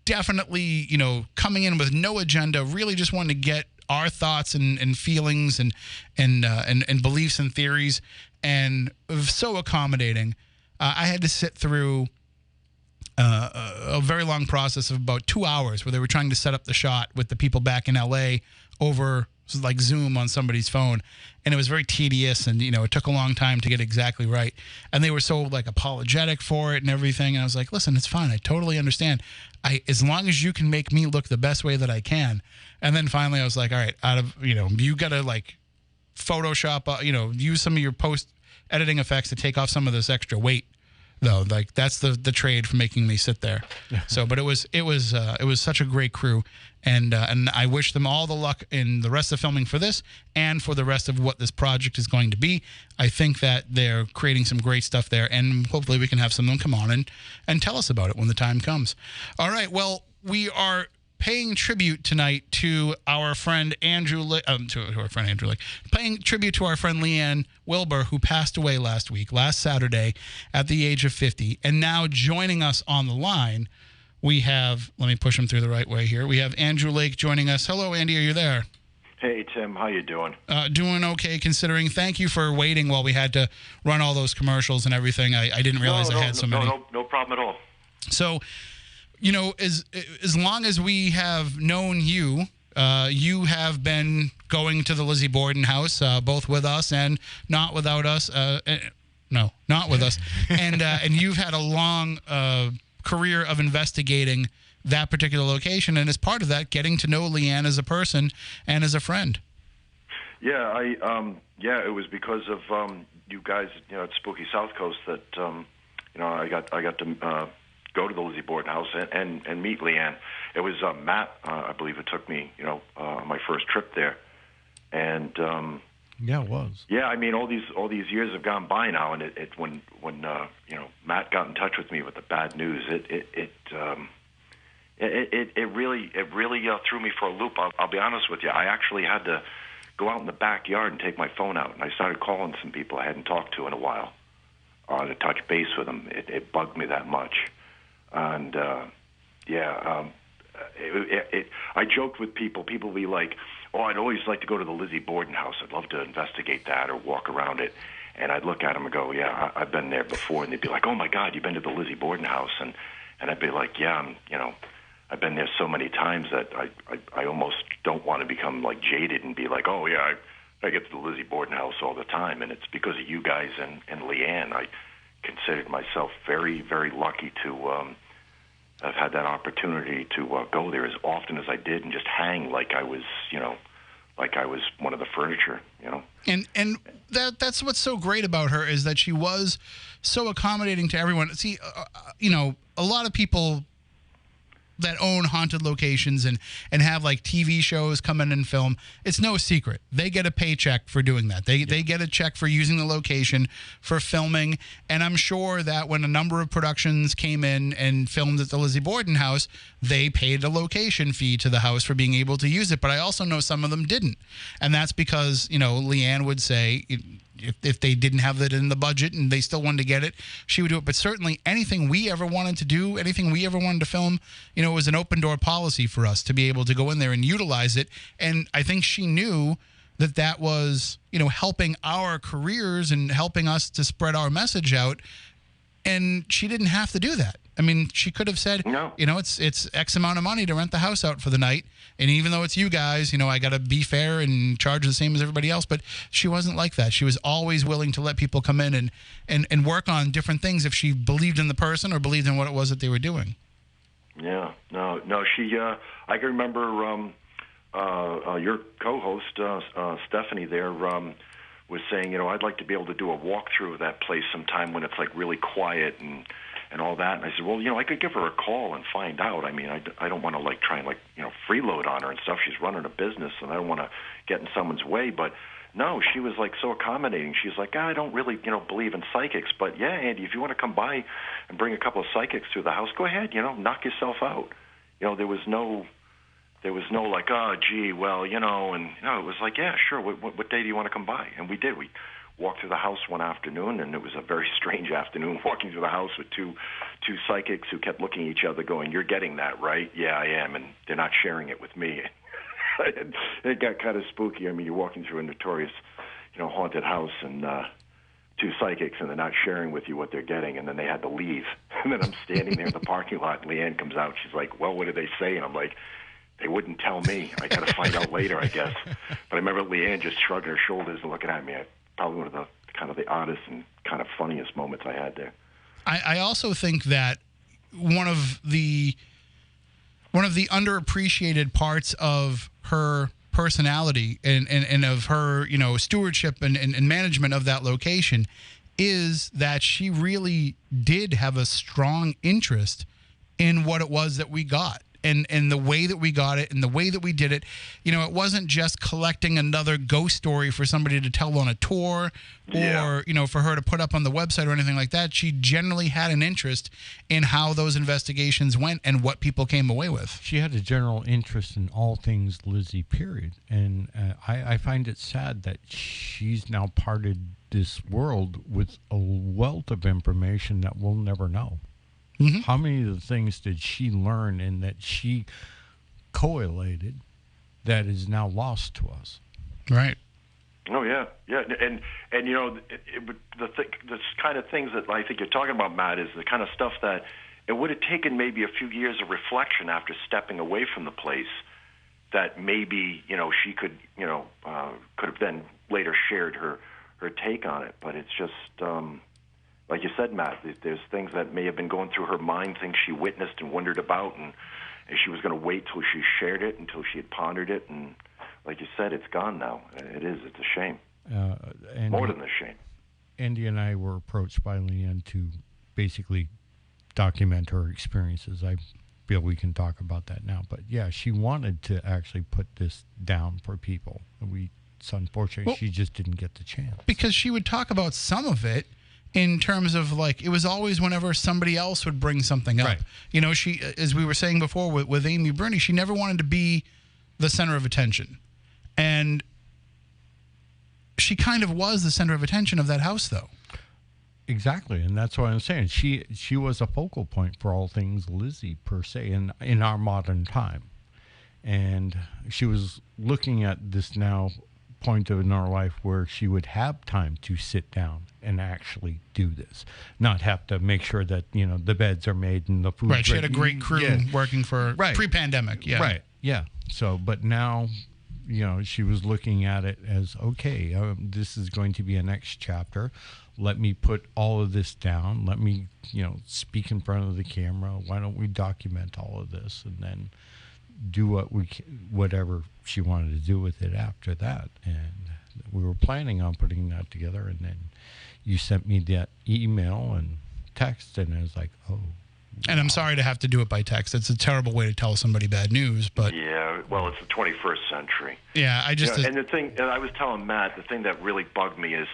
[SPEAKER 1] Definitely, coming in with no agenda, really just wanting to get our thoughts and feelings and beliefs and theories, and so accommodating. I had to sit through a very long process of about 2 hours where they were trying to set up the shot with the people back in LA over like Zoom on somebody's phone, and it was very tedious, and it took a long time to get exactly right, and they were so like apologetic for it and everything, and I was like, listen, it's fine, I totally understand, as long as you can make me look the best way that I can. And then finally I was like, all right, you gotta like Photoshop, use some of your post editing effects to take off some of this extra weight, though. Like that's the trade for making me sit there. So, but it was such a great crew, and I wish them all the luck in the rest of filming for this and for the rest of what this project is going to be. I think that they're creating some great stuff there, and hopefully we can have some of them come on and tell us about it when the time comes. All right, well, we are paying tribute tonight to our friend Andrew Lake, paying tribute to our friend Lee-ann Wilber, who passed away last Saturday at the age of 50. And now joining us on the line, we have, let me push him through the right way here. We have Andrew Lake joining us. Hello, Andy, are you there?
[SPEAKER 4] Hey, Tim, how you doing?
[SPEAKER 1] Doing okay, considering. Thank you for waiting while we had to run all those commercials and everything. I didn't realize I had so many.
[SPEAKER 4] No problem at all.
[SPEAKER 1] So, as long as we have known you, you have been going to the Lizzie Borden house, both with us and not without us. Not with us. And you've had a long career of investigating that particular location, and as part of that, getting to know Lee-ann as a person and as a friend.
[SPEAKER 4] Yeah, it was because of you guys, at Spooky Southcoast that I got to go to the Lizzie Borden house and meet Lee-ann. It was Matt, I believe, it took me, on my first trip there, and
[SPEAKER 2] yeah, it was. Yeah,
[SPEAKER 4] I mean, all these years have gone by now, and when Matt got in touch with me with the bad news, it really threw me for a loop. I'll be honest with you. I actually had to go out in the backyard and take my phone out, and I started calling some people I hadn't talked to in a while to touch base with them. It bugged me that much. And I joked with people. People would be like, "Oh, I'd always like to go to the Lizzie Borden house. I'd love to investigate that or walk around it." And I'd look at them and go, "Yeah, I've been there before." And they'd be like, "Oh my God, you've been to the Lizzie Borden house?" And I'd be like, "Yeah, I've been there so many times that I almost don't want to become like jaded and be like, oh yeah, I get to the Lizzie Borden house all the time." And it's because of you guys and Lee-ann. I considered myself very, very lucky to have had that opportunity to go there as often as I did and just hang like I was one of the furniture,
[SPEAKER 1] And that's what's so great about her, is that she was so accommodating to everyone. See, a lot of people that own haunted locations and have like TV shows come in and film, it's no secret they get a paycheck for doing that. They get a check for using the location for filming, and I'm sure that when a number of productions came in and filmed at the Lizzie Borden house, they paid a location fee to the house for being able to use it. But I also know some of them didn't, and that's because Lee-ann would say, if they didn't have it in the budget and they still wanted to get it, she would do it. But certainly anything we ever wanted to do, anything we ever wanted to film, it was an open door policy for us to be able to go in there and utilize it. And I think she knew that was, helping our careers and helping us to spread our message out. And she didn't have to do that. I mean, she could have said,
[SPEAKER 4] no.
[SPEAKER 1] It's X amount of money to rent the house out for the night. And even though it's you guys, I got to be fair and charge the same as everybody else. But she wasn't like that. She was always willing to let people come in and work on different things if she believed in the person or believed in what it was that they were doing.
[SPEAKER 4] Yeah. No, she, I can remember your co-host Stephanie there was saying, I'd like to be able to do a walkthrough of that place sometime when it's like really quiet and all that. And I said, well, I could give her a call and find out. I mean, I don't want to like try and like freeload on her and stuff. She's running a business, and I don't want to get in someone's way. But no, she was like so accommodating. She's like, I don't really believe in psychics, but yeah, Andy, if you want to come by and bring a couple of psychics through the house, go ahead. Knock yourself out. There was no like, oh, gee, well, and it was like, yeah, sure. What day do you want to come by? And we did. We walked through the house one afternoon, and it was a very strange afternoon walking through the house with two psychics who kept looking at each other going, you're getting that, right? Yeah, I am, and they're not sharing it with me. It got kind of spooky. I mean, you're walking through a notorious, haunted house, and two psychics, and they're not sharing with you what they're getting, and then they had to leave. And then I'm standing there in the parking lot, and Lee-ann comes out. She's like, well, what did they say? And I'm like, they wouldn't tell me. I got to find out later, I guess. But I remember Lee-ann just shrugging her shoulders and looking at me. Probably one of the kind of the oddest and kind of funniest moments I had there.
[SPEAKER 1] I also think that one of the underappreciated parts of her personality and of her, stewardship and management of that location is that she really did have a strong interest in what it was that we got. And the way that we got it and the way that we did it, it wasn't just collecting another ghost story for somebody to tell on a tour or, for her to put up on the website or anything like that. She generally had an interest in how those investigations went and what people came away with.
[SPEAKER 2] She had a general interest in all things Lizzie, period. And I find it sad that she's now parted this world with a wealth of information that we'll never know. Mm-hmm. How many of the things did she learn and that she collated that is now lost to us?
[SPEAKER 1] Right.
[SPEAKER 4] Oh yeah, and the kind of things that I think you're talking about, Matt, is the kind of stuff that it would have taken maybe a few years of reflection after stepping away from the place. That maybe she could could have then later shared her take on it, but it's just. Like you said, Matt, there's things that may have been going through her mind, things she witnessed and wondered about, and she was going to wait till she shared it, until she had pondered it, and like you said, it's gone now. It's a shame. More than a shame.
[SPEAKER 2] Andy and I were approached by Lee-ann to basically document her experiences. I feel we can talk about that now. But yeah, she wanted to actually put this down for people. Unfortunately, she just didn't get the chance.
[SPEAKER 1] Because she would talk about some of it, in terms of like, it was always whenever somebody else would bring something up. Right. She, as we were saying before with Amy Bruni, she never wanted to be the center of attention. And she kind of was the center of attention of that house, though.
[SPEAKER 2] Exactly, and that's what I'm saying. She was a focal point for all things Lizzie, per se, in our modern time. And she was looking at this now point in our life where she would have time to sit down and actually do this, not have to make sure that the beds are made and the food.
[SPEAKER 1] Right, she had a great crew working for pre-pandemic. Yeah,
[SPEAKER 2] right, yeah. So, but now, she was looking at it as okay. This is going to be a next chapter. Let me put all of this down. Let me, speak in front of the camera. Why don't we document all of this and then do whatever she wanted to do with it after that. And we were planning on putting that together, and then you sent me that email and text, and I was like, oh.
[SPEAKER 1] And I'm sorry to have to do it by text. It's a terrible way to tell somebody bad news, but
[SPEAKER 4] yeah, well, it's the 21st century.
[SPEAKER 1] Yeah,
[SPEAKER 4] and the thing, and I was telling Matt, the thing that really bugged me is,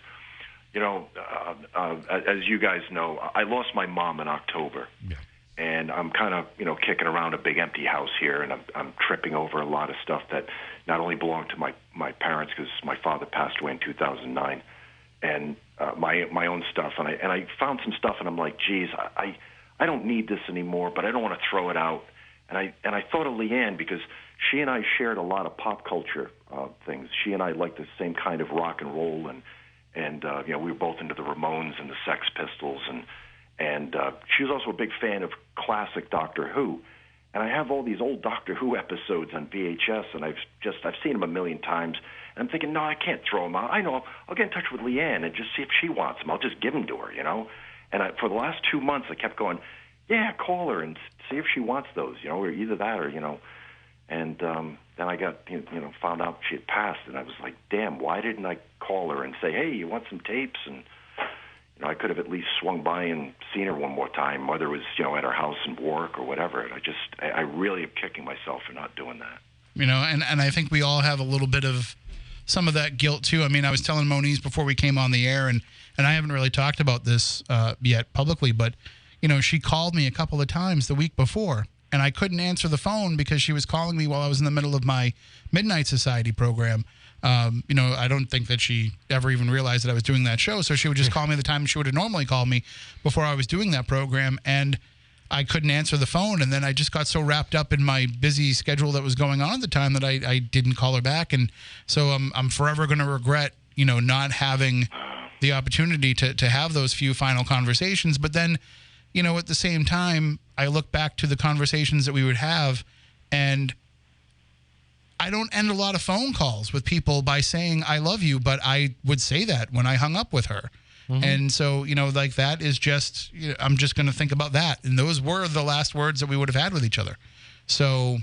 [SPEAKER 4] as you guys know, I lost my mom in October. Yeah. And I'm kind of, kicking around a big empty house here, and I'm tripping over a lot of stuff that not only belonged to my parents, because my father passed away in 2009, and my own stuff. And I found some stuff, and I'm like, geez, I don't need this anymore, but I don't want to throw it out. And I thought of Lee-ann, because she and I shared a lot of pop culture things. She and I liked the same kind of rock and roll, and we were both into the Ramones and the Sex Pistols, and she was also a big fan of classic Doctor Who. And I have all these old Doctor Who episodes on VHS, and I've seen them a million times. And I'm thinking, no, I can't throw them out. I know, I'll get in touch with Lee-ann and just see if she wants them. I'll just give them to her, And for the last 2 months, I kept going, yeah, call her and see if she wants those, or either that or, And then I got, found out she had passed, and I was like, damn, why didn't I call her and say, hey, you want some tapes? And, I could have at least swung by and seen her one more time, whether it was, at her house and work or whatever. And I really am kicking myself for not doing that.
[SPEAKER 1] And I think we all have a little bit of some of that guilt, too. I mean, I was telling Moniz before we came on the air, and I haven't really talked about this yet publicly, but, she called me a couple of times the week before, and I couldn't answer the phone because she was calling me while I was in the middle of my Midnight Society program. I don't think that she ever even realized that I was doing that show, so she would just call me the time she would have normally called me before I was doing that program, and I couldn't answer the phone, and then I just got so wrapped up in my busy schedule that was going on at the time that I didn't call her back, and so I'm forever going to regret, not having the opportunity to have those few final conversations. But then, at the same time, I look back to the conversations that we would have, and I don't end a lot of phone calls with people by saying I love you, but I would say that when I hung up with her. Mm-hmm. And so, that is just, I'm just going to think about that. And those were the last words that we would have had with each other. So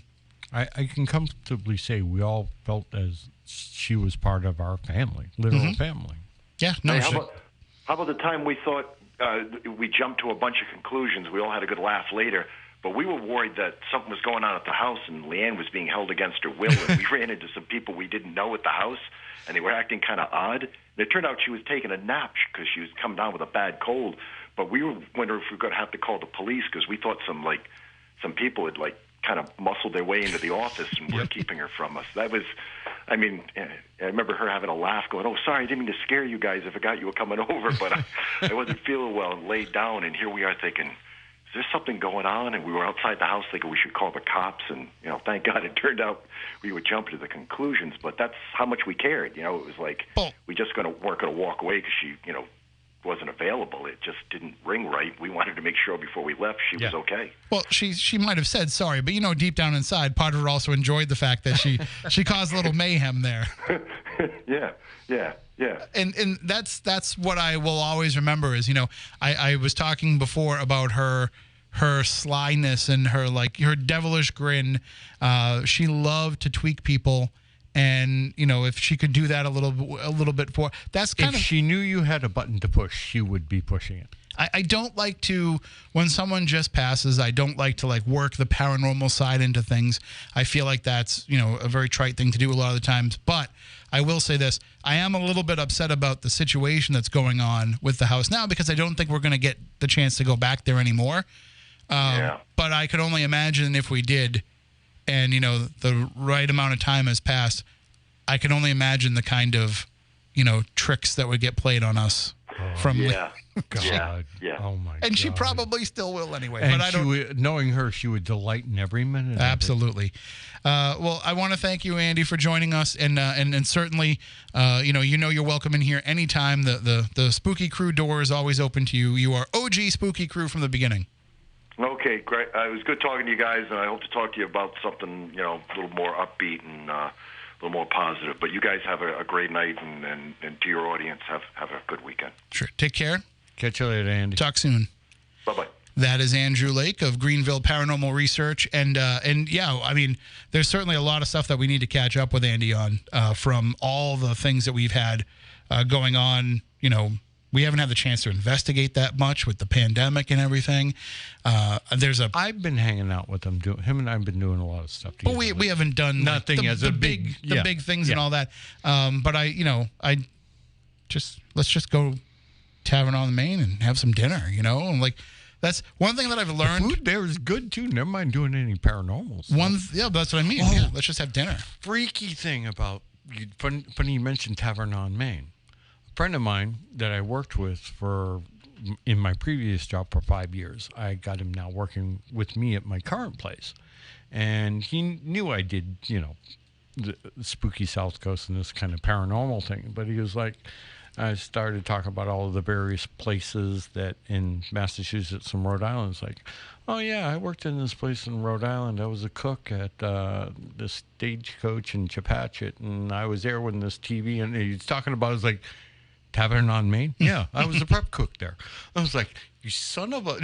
[SPEAKER 2] I can comfortably say we all felt as she was part of our family, literal family.
[SPEAKER 1] Yeah. No.
[SPEAKER 4] Hey, how about the time we thought we jumped to a bunch of conclusions? We all had a good laugh later. But we were worried that something was going on at the house, and Lee-ann was being held against her will. And we ran into some people we didn't know at the house, and they were acting kind of odd. And it turned out she was taking a nap because she was coming down with a bad cold. But we were wondering if we were going to have to call the police because we thought some people had kind of muscled their way into the office and were keeping her from us. That was, I remember her having a laugh, going, "Oh, sorry, I didn't mean to scare you guys. I forgot you were coming over, but I wasn't feeling well," and laid down. And here we are thinking, is there something going on? And we were outside the house thinking we should call the cops. And, thank God it turned out we were jumping to the conclusions. But that's how much we cared. It was like we just weren't going to walk away because she, wasn't available. It just didn't ring right. We wanted to make sure before we left she was okay.
[SPEAKER 1] Well, she might have said sorry, but, deep down inside, Potter also enjoyed the fact that she caused a little mayhem there.
[SPEAKER 4] Yeah.
[SPEAKER 1] And that's what I will always remember is, I was talking before about her slyness and her devilish grin. She loved to tweak people, and if she could do that a little bit for that's kind of.
[SPEAKER 2] If she knew you had a button to push, she would be pushing it.
[SPEAKER 1] I don't like to, when someone just passes, I don't like to work the paranormal side into things. I feel like that's, a very trite thing to do a lot of the times. But I will say this, I am a little bit upset about the situation that's going on with the house now because I don't think we're going to get the chance to go back there anymore. But I could only imagine if we did and, the right amount of time has passed, I can only imagine the kind of, tricks that would get played on us from
[SPEAKER 2] God.
[SPEAKER 4] Yeah.
[SPEAKER 2] Oh my God.
[SPEAKER 1] And she probably still will anyway.
[SPEAKER 2] And
[SPEAKER 1] but I don't.
[SPEAKER 2] Knowing her, she would delight in every minute.
[SPEAKER 1] Absolutely. Well, I want to thank you, Andy, for joining us, and certainly, you're welcome in here anytime. The Spooky Crew door is always open to you. You are OG Spooky Crew from the beginning.
[SPEAKER 4] Okay, great. It was good talking to you guys, and I hope to talk to you about something, a little more upbeat and a little more positive. But you guys have a great night, and to your audience, have a good weekend.
[SPEAKER 1] Sure. Take care.
[SPEAKER 2] Catch you later, Andy.
[SPEAKER 1] Talk soon.
[SPEAKER 4] Bye-bye.
[SPEAKER 1] That is Andrew Lake of Greenville Paranormal Research. And there's certainly a lot of stuff that we need to catch up with Andy on from all the things that we've had going on. We haven't had the chance to investigate that much with the pandemic and everything.
[SPEAKER 2] I've been hanging out with him. Him and I have been doing a lot of stuff together.
[SPEAKER 1] But we haven't done
[SPEAKER 2] nothing
[SPEAKER 1] the big things and all that. But let's just go Tavern on the Main and have some dinner. And that's one thing that I've learned.
[SPEAKER 2] The food there is good too. Never mind doing any paranormal stuff.
[SPEAKER 1] That's what I mean.
[SPEAKER 2] Oh,
[SPEAKER 1] yeah, let's just have dinner.
[SPEAKER 2] Freaky thing about funny you mentioned Tavern on Main. A friend of mine that I worked with in my previous job for 5 years, I got him now working with me at my current place, and he knew I did the spooky Southcoast and this kind of paranormal thing, but he was like, I started talking about all of the various places that in Massachusetts and Rhode Island. It's like, oh yeah, I worked in this place in Rhode Island. I was a cook at the Stagecoach in Chepachet, and I was there when this TV. And he's talking about it's like Tavern on Main? Yeah, I was a prep cook there. I was like, you son of a...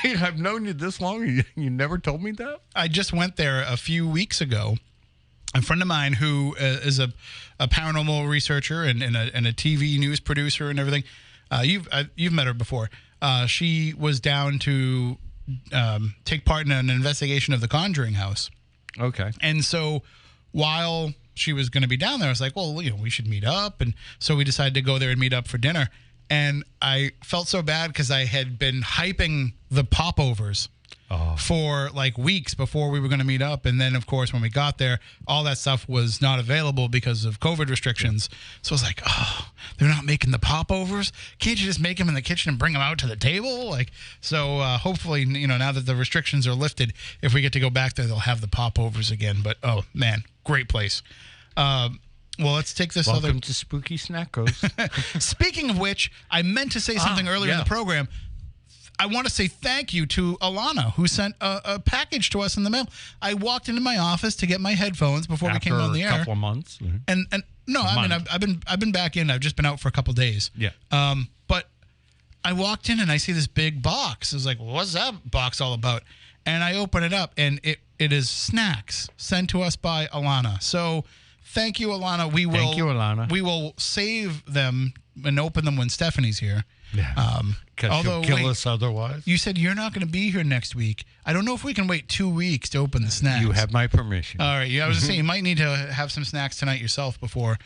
[SPEAKER 2] I've known you this long, and you never told me that?
[SPEAKER 1] I just went there a few weeks ago. A friend of mine who is a paranormal researcher and a TV news producer and everything. You've met her before. She was down to take part in an investigation of the Conjuring house.
[SPEAKER 2] Okay.
[SPEAKER 1] And so while she was going to be down there, I was like, well, we should meet up. And so we decided to go there and meet up for dinner. And I felt so bad because I had been hyping the popovers for like weeks before we were going to meet up. And then, of course, when we got there, all that stuff was not available because of COVID restrictions. So I was like, oh, they're not making the popovers? Can't you just make them in the kitchen and bring them out to the table? So hopefully, now that the restrictions are lifted, if we get to go back there, they'll have the popovers again. But, oh, man, great place. Well, let's take this
[SPEAKER 2] Welcome to Spooky Snackos.
[SPEAKER 1] Speaking of which, I meant to say something earlier in the program. I want to say thank you to Alana, who sent a package to us in the mail. I walked into my office to get my headphones before we came on the air.
[SPEAKER 2] After a couple of months.
[SPEAKER 1] And no, I mean I've been back in. I've just been out for a couple of days.
[SPEAKER 2] Yeah.
[SPEAKER 1] But I walked in and I see this big box. I was like, well, what's that box all about? And I open it up, and it is snacks sent to us by Alana. So thank you, Alana.
[SPEAKER 2] Thank you, Alana.
[SPEAKER 1] We will save them and open them when Stephanie's here.
[SPEAKER 2] Yeah. Because she'll kill us otherwise.
[SPEAKER 1] You said you're not going to be here next week. I don't know if we can wait 2 weeks to open the snacks.
[SPEAKER 2] You have my permission.
[SPEAKER 1] All right. Yeah, I was just saying you might need to have some snacks tonight yourself before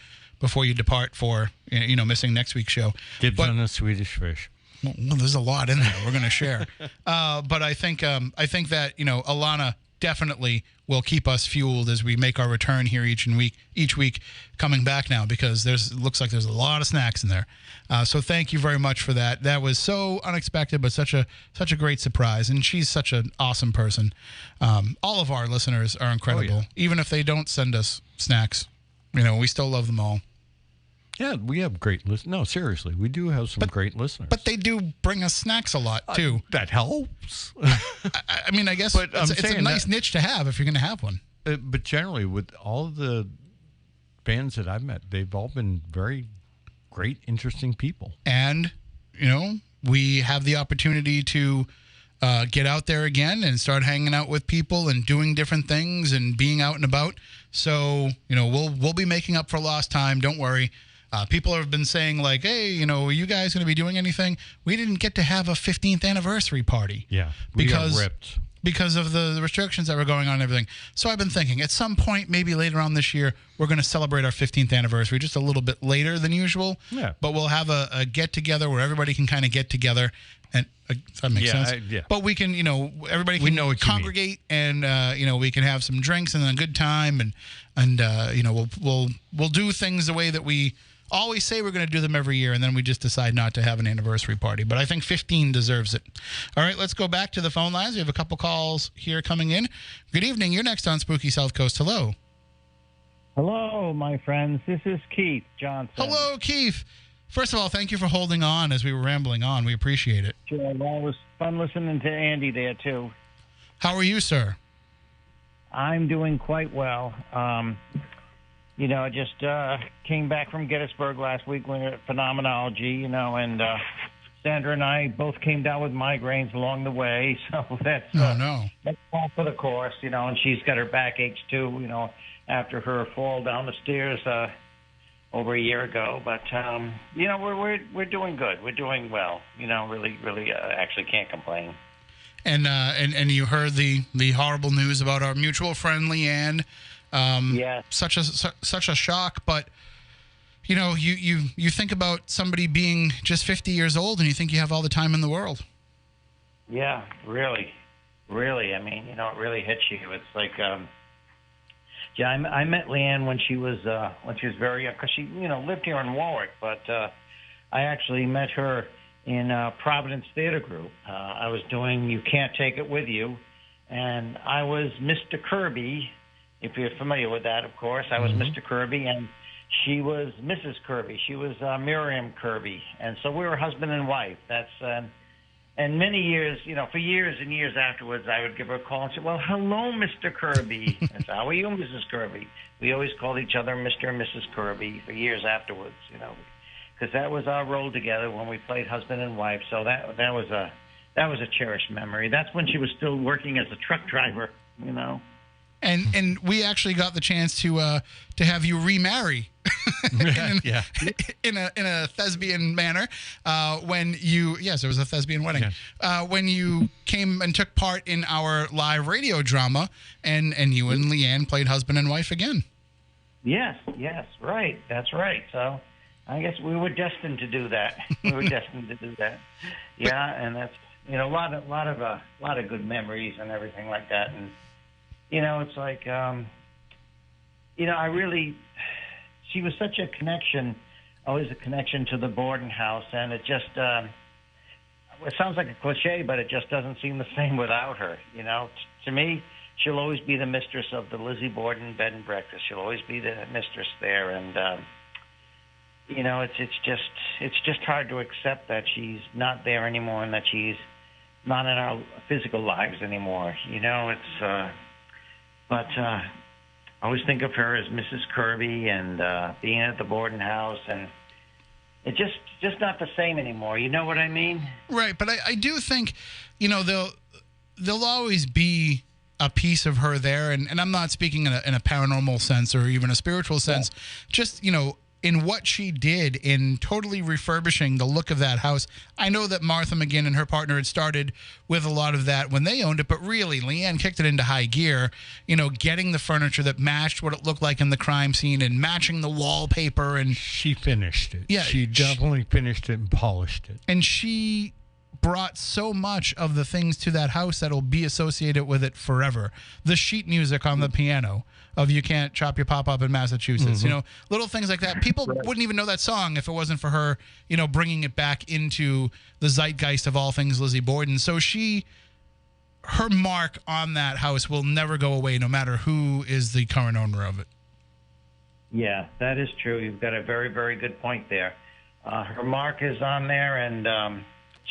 [SPEAKER 1] you depart for missing next week's show.
[SPEAKER 2] Dibs on a Swedish fish.
[SPEAKER 1] Well, there's a lot in there. We're going to share. But I think that Alana definitely will keep us fueled as we make our return here each week coming back now, because looks like there's a lot of snacks in there. So thank you very much for that. That was so unexpected, but such a great surprise. And she's such an awesome person. All of our listeners are incredible.
[SPEAKER 2] Oh, yeah.
[SPEAKER 1] Even if they don't send us snacks, we still love them all.
[SPEAKER 2] Yeah, we have great listeners. No, seriously, we do have some great listeners.
[SPEAKER 1] But they do bring us snacks a lot, too.
[SPEAKER 2] That helps.
[SPEAKER 1] I mean, I guess it's a nice niche to have if you're going to have one.
[SPEAKER 2] But generally, with all the bands that I've met, they've all been very great, interesting people.
[SPEAKER 1] And, we have the opportunity to get out there again and start hanging out with people and doing different things and being out and about. So, we'll be making up for lost time. Don't worry. People have been saying like, hey, are you guys going to be doing anything? We didn't get to have a 15th anniversary party.
[SPEAKER 2] Yeah, we got ripped.
[SPEAKER 1] Because of the restrictions that were going on and everything. So I've been thinking at some point, maybe later on this year, we're going to celebrate our 15th anniversary just a little bit later than usual.
[SPEAKER 2] Yeah.
[SPEAKER 1] But we'll have a get-together where everybody can kind of get together. And does that make sense?
[SPEAKER 2] Yeah.
[SPEAKER 1] But we can, everybody can congregate and, we can have some drinks and a good time. And we'll do things the way that we always say we're going to do them every year, and then we just decide not to have an anniversary party. But I think 15 deserves it. All right, let's go back to the phone lines. We have a couple calls here coming in. Good evening. You're next on Spooky Southcoast. Hello.
[SPEAKER 5] Hello, my friends. This is Keith Johnson.
[SPEAKER 1] Hello, Keith. First of all, thank you for holding on as we were rambling on. We appreciate it.
[SPEAKER 5] Sure. Well, it was fun listening to Andy there, too.
[SPEAKER 1] How are you, sir?
[SPEAKER 5] I'm doing quite well. I just came back from Gettysburg last week when at Phenomenology, and Sandra and I both came down with migraines along the way, so that's that's all for the course, and she's got her back aches too, after her fall down the stairs over a year ago. But we're doing good. We're doing well. Really, actually can't complain.
[SPEAKER 1] And you heard the horrible news about our mutual friend Lee-ann.
[SPEAKER 5] Yeah.
[SPEAKER 1] Such a shock, but you think about somebody being just 50 years old and you think you have all the time in the world.
[SPEAKER 5] Yeah, really. I mean, it really hits you. It's like, I met Lee-ann when she was very young, because she lived here in Warwick, but I actually met her in Providence Theater Group. I was doing You Can't Take It With You, and I was Mr. Kirby. If you're familiar with that, of course. I was Mr. Kirby, and she was Mrs. Kirby. She was Miriam Kirby. And so we were husband and wife. That's and many years, for years and years afterwards, I would give her a call and say, well, hello, Mr. Kirby. And say, how are you, Mrs. Kirby? We always called each other Mr. and Mrs. Kirby for years afterwards, because because that was our role together when we played husband and wife. So that was a cherished memory. That's when she was still working as a truck driver, you know.
[SPEAKER 1] And we actually got the chance to have you remarry in a thespian manner when you it was a thespian wedding when you came and took part in our live radio drama and you and Lee-ann played husband and wife again. Yes,
[SPEAKER 5] right. That's right. So I guess we were destined to do that. Yeah, and that's a lot of good memories and everything like that. And it's like she was such a connection, always a connection to the Borden house, and it just it sounds like a cliche, but it just doesn't seem the same without her. To me, she'll always be the mistress of the Lizzie Borden Bed and Breakfast. She'll always be the mistress there, and it's just hard to accept that she's not there anymore and that she's not in our physical lives anymore. But I always think of her as Mrs. Kirby and being at the Borden house, and it's just not the same anymore. You know what I mean?
[SPEAKER 1] Right, but I do think, there'll always be a piece of her there, and I'm not speaking in a paranormal sense or even a spiritual sense, just, in what she did in totally refurbishing the look of that house. I know that Martha McGinn and her partner had started with a lot of that when they owned it, but really, Lee-ann kicked it into high gear, getting the furniture that matched what it looked like in the crime scene and matching the wallpaper. And
[SPEAKER 2] she finished it.
[SPEAKER 1] Yeah,
[SPEAKER 2] she definitely finished it and polished it.
[SPEAKER 1] And she brought so much of the things to that house that'll be associated with it forever. The sheet music on the piano of You Can't Chop Your Pop Up in Massachusetts, little things like that. People wouldn't even know that song if it wasn't for her, bringing it back into the zeitgeist of all things Lizzie Borden. So her mark on that house will never go away, no matter who is the current owner of it.
[SPEAKER 5] Yeah, that is true. You've got a very, very good point there. Her mark is on there, and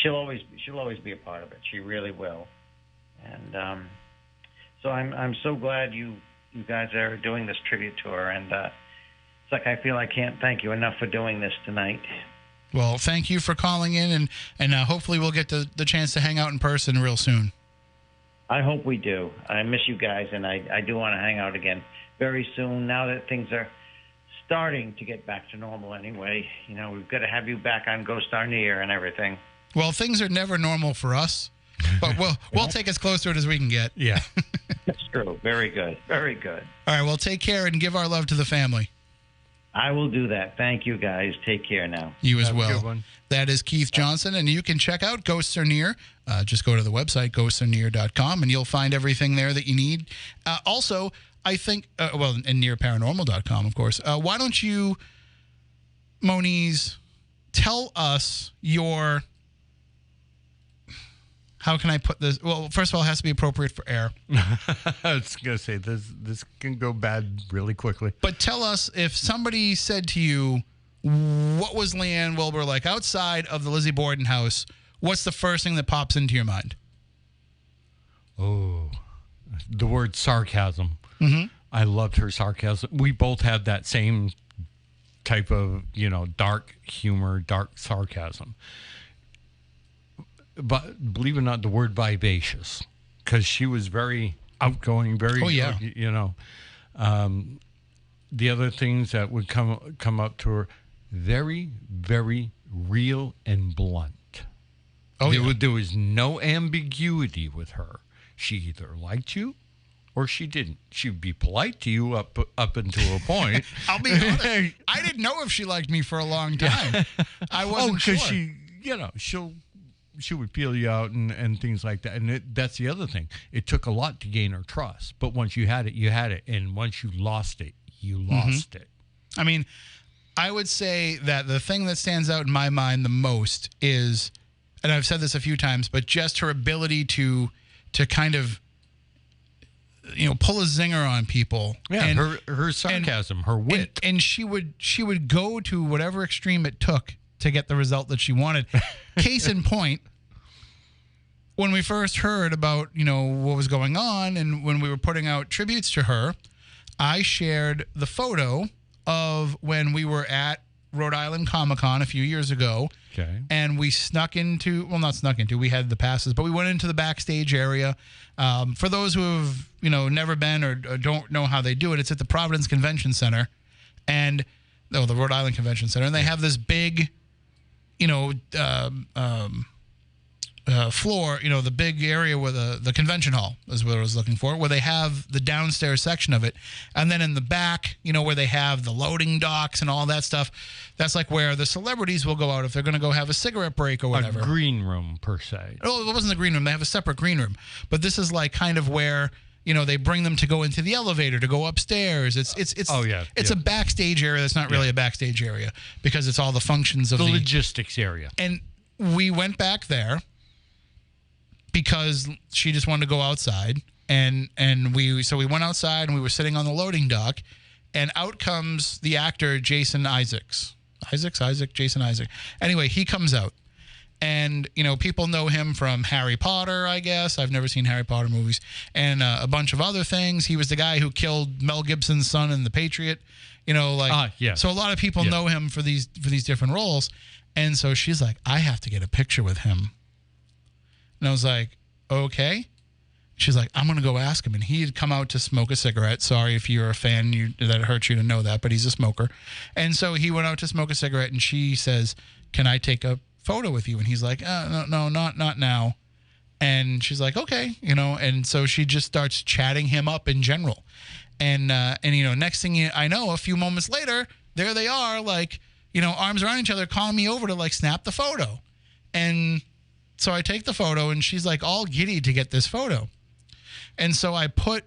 [SPEAKER 5] she'll always be a part of it. She really will. And so I'm so glad you guys are doing this tribute to her, and it's like I feel I can't thank you enough for doing this tonight.
[SPEAKER 1] Well, thank you for calling in, and hopefully we'll get the chance to hang out in person real soon.
[SPEAKER 5] I hope we do. I miss you guys, and I do want to hang out again very soon now that things are starting to get back to normal anyway. We've got to have you back on Ghost Star Near and everything.
[SPEAKER 1] Well, things are never normal for us, but we'll take as close to it as we can get.
[SPEAKER 2] Yeah.
[SPEAKER 5] That's true. Very good. Very good.
[SPEAKER 1] All right, well, take care and give our love to the family.
[SPEAKER 5] I will do that. Thank you, guys. Take care now.
[SPEAKER 1] You as
[SPEAKER 2] Have a
[SPEAKER 1] well.
[SPEAKER 2] good one.
[SPEAKER 1] That is Keith Johnson, and you can check out Ghosts Are Near. Just go to the website, ghostsarnear.com, and you'll find everything there that you need. Also, I think, and nearparanormal.com, of course. Why don't you, Moniz, tell us your... How can I put this? Well, first of all, it has to be appropriate for air.
[SPEAKER 2] I was going to say, this can go bad really quickly.
[SPEAKER 1] But tell us, if somebody said to you, what was Lee-ann Wilber like outside of the Lizzie Borden house, what's the first thing that pops into your mind?
[SPEAKER 2] Oh, the word sarcasm.
[SPEAKER 1] Mm-hmm.
[SPEAKER 2] I loved her sarcasm. We both had that same type of, dark humor, dark sarcasm. But believe it or not, the word vivacious, because she was very outgoing, very, the other things that would come up to her, very, very real and blunt. There was no ambiguity with her. She either liked you or she didn't. She would be polite to you up until a point.
[SPEAKER 1] I'll be honest. I didn't know if she liked me for a long time. I wasn't sure.
[SPEAKER 2] Because she would feel you out and things like that. And that's the other thing. It took a lot to gain her trust. But once you had it, you had it. And once you lost it, you lost it.
[SPEAKER 1] I mean, I would say that the thing that stands out in my mind the most is, and I've said this a few times, but just her ability to kind of, pull a zinger on people.
[SPEAKER 2] Yeah, and her sarcasm, her wit.
[SPEAKER 1] And she would go to whatever extreme it took to get the result that she wanted. Case in point, when we first heard about, what was going on and when we were putting out tributes to her, I shared the photo of when we were at Rhode Island Comic-Con a few years ago.
[SPEAKER 2] Okay.
[SPEAKER 1] And we not snuck into, we had the passes, but we went into the backstage area. For those who have, never been or don't know how they do it, it's at the Providence Convention Center the Rhode Island Convention Center. And they have this big, floor, the big area where the convention hall is what I was looking for, where they have the downstairs section of it. And then in the back, where they have the loading docks and all that stuff, that's like where the celebrities will go out if they're going to go have a cigarette break or whatever.
[SPEAKER 2] A green room, per se.
[SPEAKER 1] Oh, it wasn't the green room. They have a separate green room. But this is like kind of where, they bring them to go into the elevator, to go upstairs. It's a backstage area that's not really a backstage area because it's all the functions of
[SPEAKER 2] the logistics area.
[SPEAKER 1] And we went back there because she just wanted to go outside, and we went outside and we were sitting on the loading dock, and out comes the actor Jason Jason Isaac. Anyway, he comes out, and people know him from Harry Potter, I guess. I've never seen Harry Potter movies, and a bunch of other things. He was the guy who killed Mel Gibson's son in The Patriot. So a lot of people know him for these different roles, and so she's like, I have to get a picture with him. And I was like, okay. She's like, I'm going to go ask him. And he had come out to smoke a cigarette. Sorry if you're a fan, that hurts you to know that, but he's a smoker. And so he went out to smoke a cigarette, and she says, can I take a photo with you? And he's like, no, not now. And she's like, okay, and so she just starts chatting him up in general. And next thing I know, a few moments later, there they are, like, arms around each other, calling me over to, like, snap the photo. And so I take the photo, and she's like all giddy to get this photo. And so I put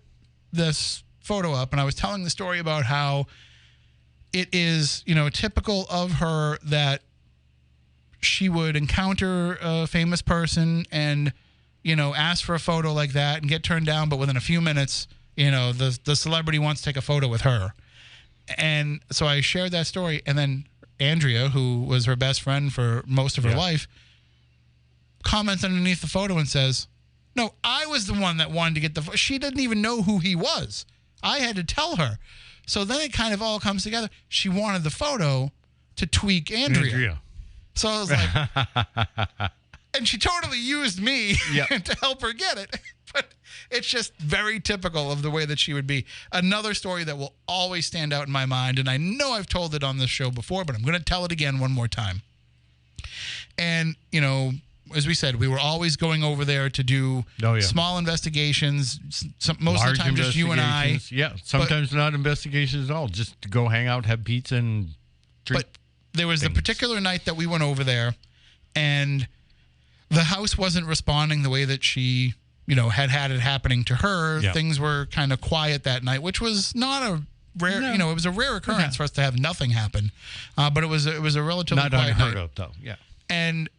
[SPEAKER 1] this photo up, and I was telling the story about how it is, typical of her that she would encounter a famous person and, ask for a photo like that and get turned down. But within a few minutes, the celebrity wants to take a photo with her. And so I shared that story. And then Andrea, who was her best friend for most of her life, comments underneath the photo and says, no, I was the one that wanted to get the photo. She didn't even know who he was. I had to tell her. So then it kind of all comes together. She wanted the photo to tweak Andrea. So I was like, and she totally used me to help her get it. But it's just very typical of the way that she would be. Another story that will always stand out in my mind, and I know I've told it on this show before, but I'm going to tell it again one more time. And, as we said, we were always going over there to do small investigations, most of the time just you and I.
[SPEAKER 2] Yeah, sometimes not investigations at all, just to go hang out, have pizza, and drink. But
[SPEAKER 1] there was the particular night that we went over there, and the house wasn't responding the way that she, had it happening to her. Yeah. Things were kind of quiet that night, which was not a rare, it was a rare occurrence for us to have nothing happen. But it was a relatively
[SPEAKER 2] not
[SPEAKER 1] quiet
[SPEAKER 2] unheard
[SPEAKER 1] night.
[SPEAKER 2] of, though. Yeah.
[SPEAKER 1] And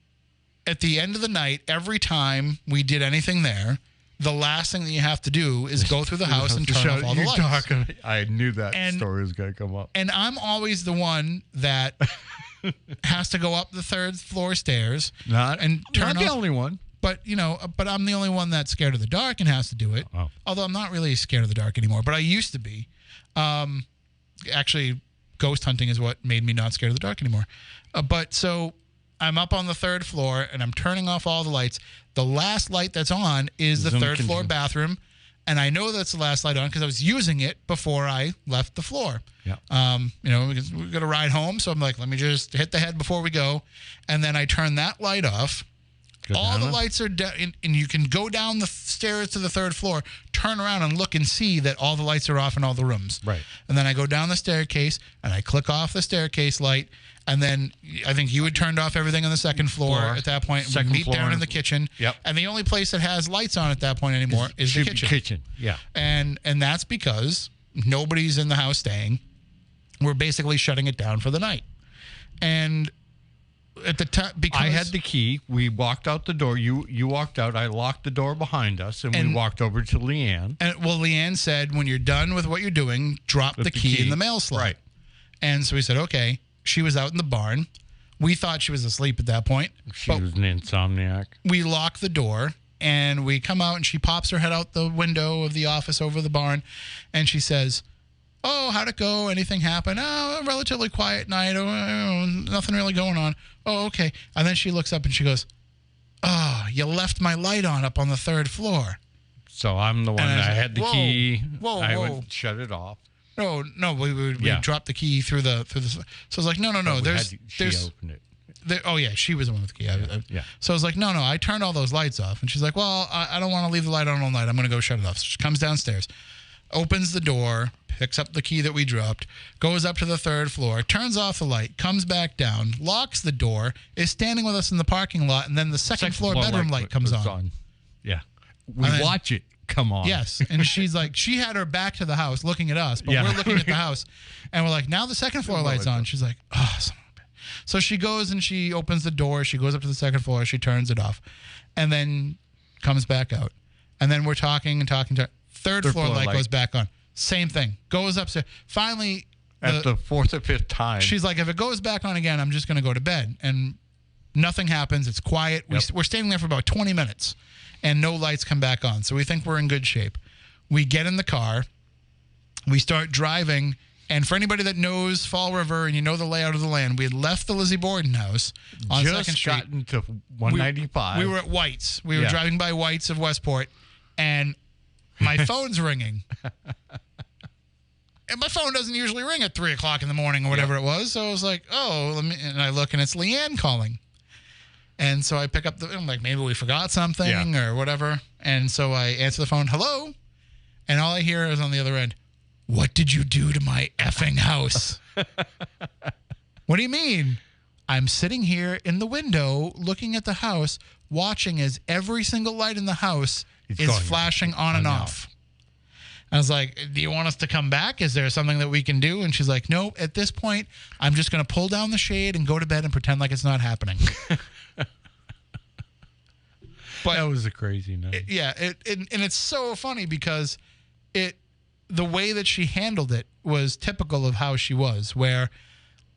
[SPEAKER 1] at the end of the night, every time we did anything there, the last thing that you have to do is go through the house and turn off all the lights.
[SPEAKER 2] I knew that story was going to come up.
[SPEAKER 1] And I'm always the one that has to go up the third floor stairs and turn
[SPEAKER 2] not
[SPEAKER 1] off.
[SPEAKER 2] The only one.
[SPEAKER 1] But, but I'm the only one that's scared of the dark and has to do it.
[SPEAKER 2] Oh.
[SPEAKER 1] Although I'm not really scared of the dark anymore, but I used to be. Actually, ghost hunting is what made me not scared of the dark anymore. But so I'm up on the third floor, and I'm turning off all the lights. The last light that's on is the third floor bathroom, and I know that's the last light on because I was using it before I left the floor.
[SPEAKER 2] Yeah.
[SPEAKER 1] We got to ride home, so I'm like, let me just hit the head before we go, and then I turn that light off. All the lights are down, and you can go down the stairs to the third floor, turn around and look and see that all the lights are off in all the rooms.
[SPEAKER 2] Right.
[SPEAKER 1] And then I go down the staircase, and I click off the staircase light, and then I think you had turned off everything on the second floor at that point. We meet down in the kitchen.
[SPEAKER 2] Yep.
[SPEAKER 1] And the only place that has lights on at that point anymore is the kitchen.
[SPEAKER 2] Yeah.
[SPEAKER 1] And that's because nobody's in the house staying. We're basically shutting it down for the night. And at the time, because
[SPEAKER 2] I had the key, we walked out the door. You walked out. I locked the door behind us, and we walked over to Lee-ann.
[SPEAKER 1] And Lee-ann said, when you're done with what you're doing, drop the key in the mail slot.
[SPEAKER 2] Right.
[SPEAKER 1] And so we said, okay. She was out in the barn. We thought she was asleep at that point.
[SPEAKER 2] She was an insomniac.
[SPEAKER 1] We lock the door, and we come out, and she pops her head out the window of the office over the barn, and she says, Oh, how'd it go? Anything happen? Oh, a relatively quiet night. Oh, nothing really going on. Oh, okay. And then she looks up and she goes, oh, you left my light on up on the 3rd floor.
[SPEAKER 2] So I'm the one that had the key. I
[SPEAKER 1] Whoa.
[SPEAKER 2] would shut it off.
[SPEAKER 1] No, we dropped the key through the. So I was like, no.
[SPEAKER 2] She opened it.
[SPEAKER 1] Oh yeah, she was the one with the key.
[SPEAKER 2] Yeah.
[SPEAKER 1] So I was like, no, I turned all those lights off, and she's like, well, I don't want to leave the light on all night. I'm going to go shut it off. So she comes downstairs, opens the door, picks up the key that we dropped, goes up to the 3rd floor, turns off the light, comes back down, locks the door, is standing with us in the parking lot, and then the second floor bedroom light comes on.
[SPEAKER 2] Yeah, we watch it. Come on.
[SPEAKER 1] Yes. And she's like, she had her back to the house looking at us, but we're looking at the house. And we're like, now the second floor light's on. She's like, oh, son of a bitch. So she goes and she opens the door. She goes up to the second floor. She turns it off and then comes back out. And then we're talking. Third floor light goes back on. Same thing. Goes upstairs. Finally.
[SPEAKER 2] At the 4th or 5th time.
[SPEAKER 1] She's like, if it goes back on again, I'm just going to go to bed. And nothing happens. It's quiet.
[SPEAKER 2] Yep.
[SPEAKER 1] We're standing there for about 20 minutes. And no lights come back on. So we think we're in good shape. We get in the car. We start driving. And for anybody that knows Fall River and you know the layout of the land, we had left the Lizzie Borden house on 2nd Street.
[SPEAKER 2] Just gotten to 195.
[SPEAKER 1] We were at White's. We were driving by White's of Westport. And my phone's ringing. And my phone doesn't usually ring at 3 o'clock in the morning or whatever it was. So I was like, and I look and it's Lee-ann calling. And so I pick up I'm like, maybe we forgot something or whatever. And so I answer the phone, hello? And all I hear is on the other end, what did you do to my effing house? What do you mean? I'm sitting here in the window looking at the house, watching as every single light in the house is flashing on and off. I was like, do you want us to come back? Is there something that we can do? And she's like, no, at this point, I'm just going to pull down the shade and go to bed and pretend like it's not happening.
[SPEAKER 2] But that was a crazy night.
[SPEAKER 1] And it's so funny because the way that she handled it was typical of how she was, where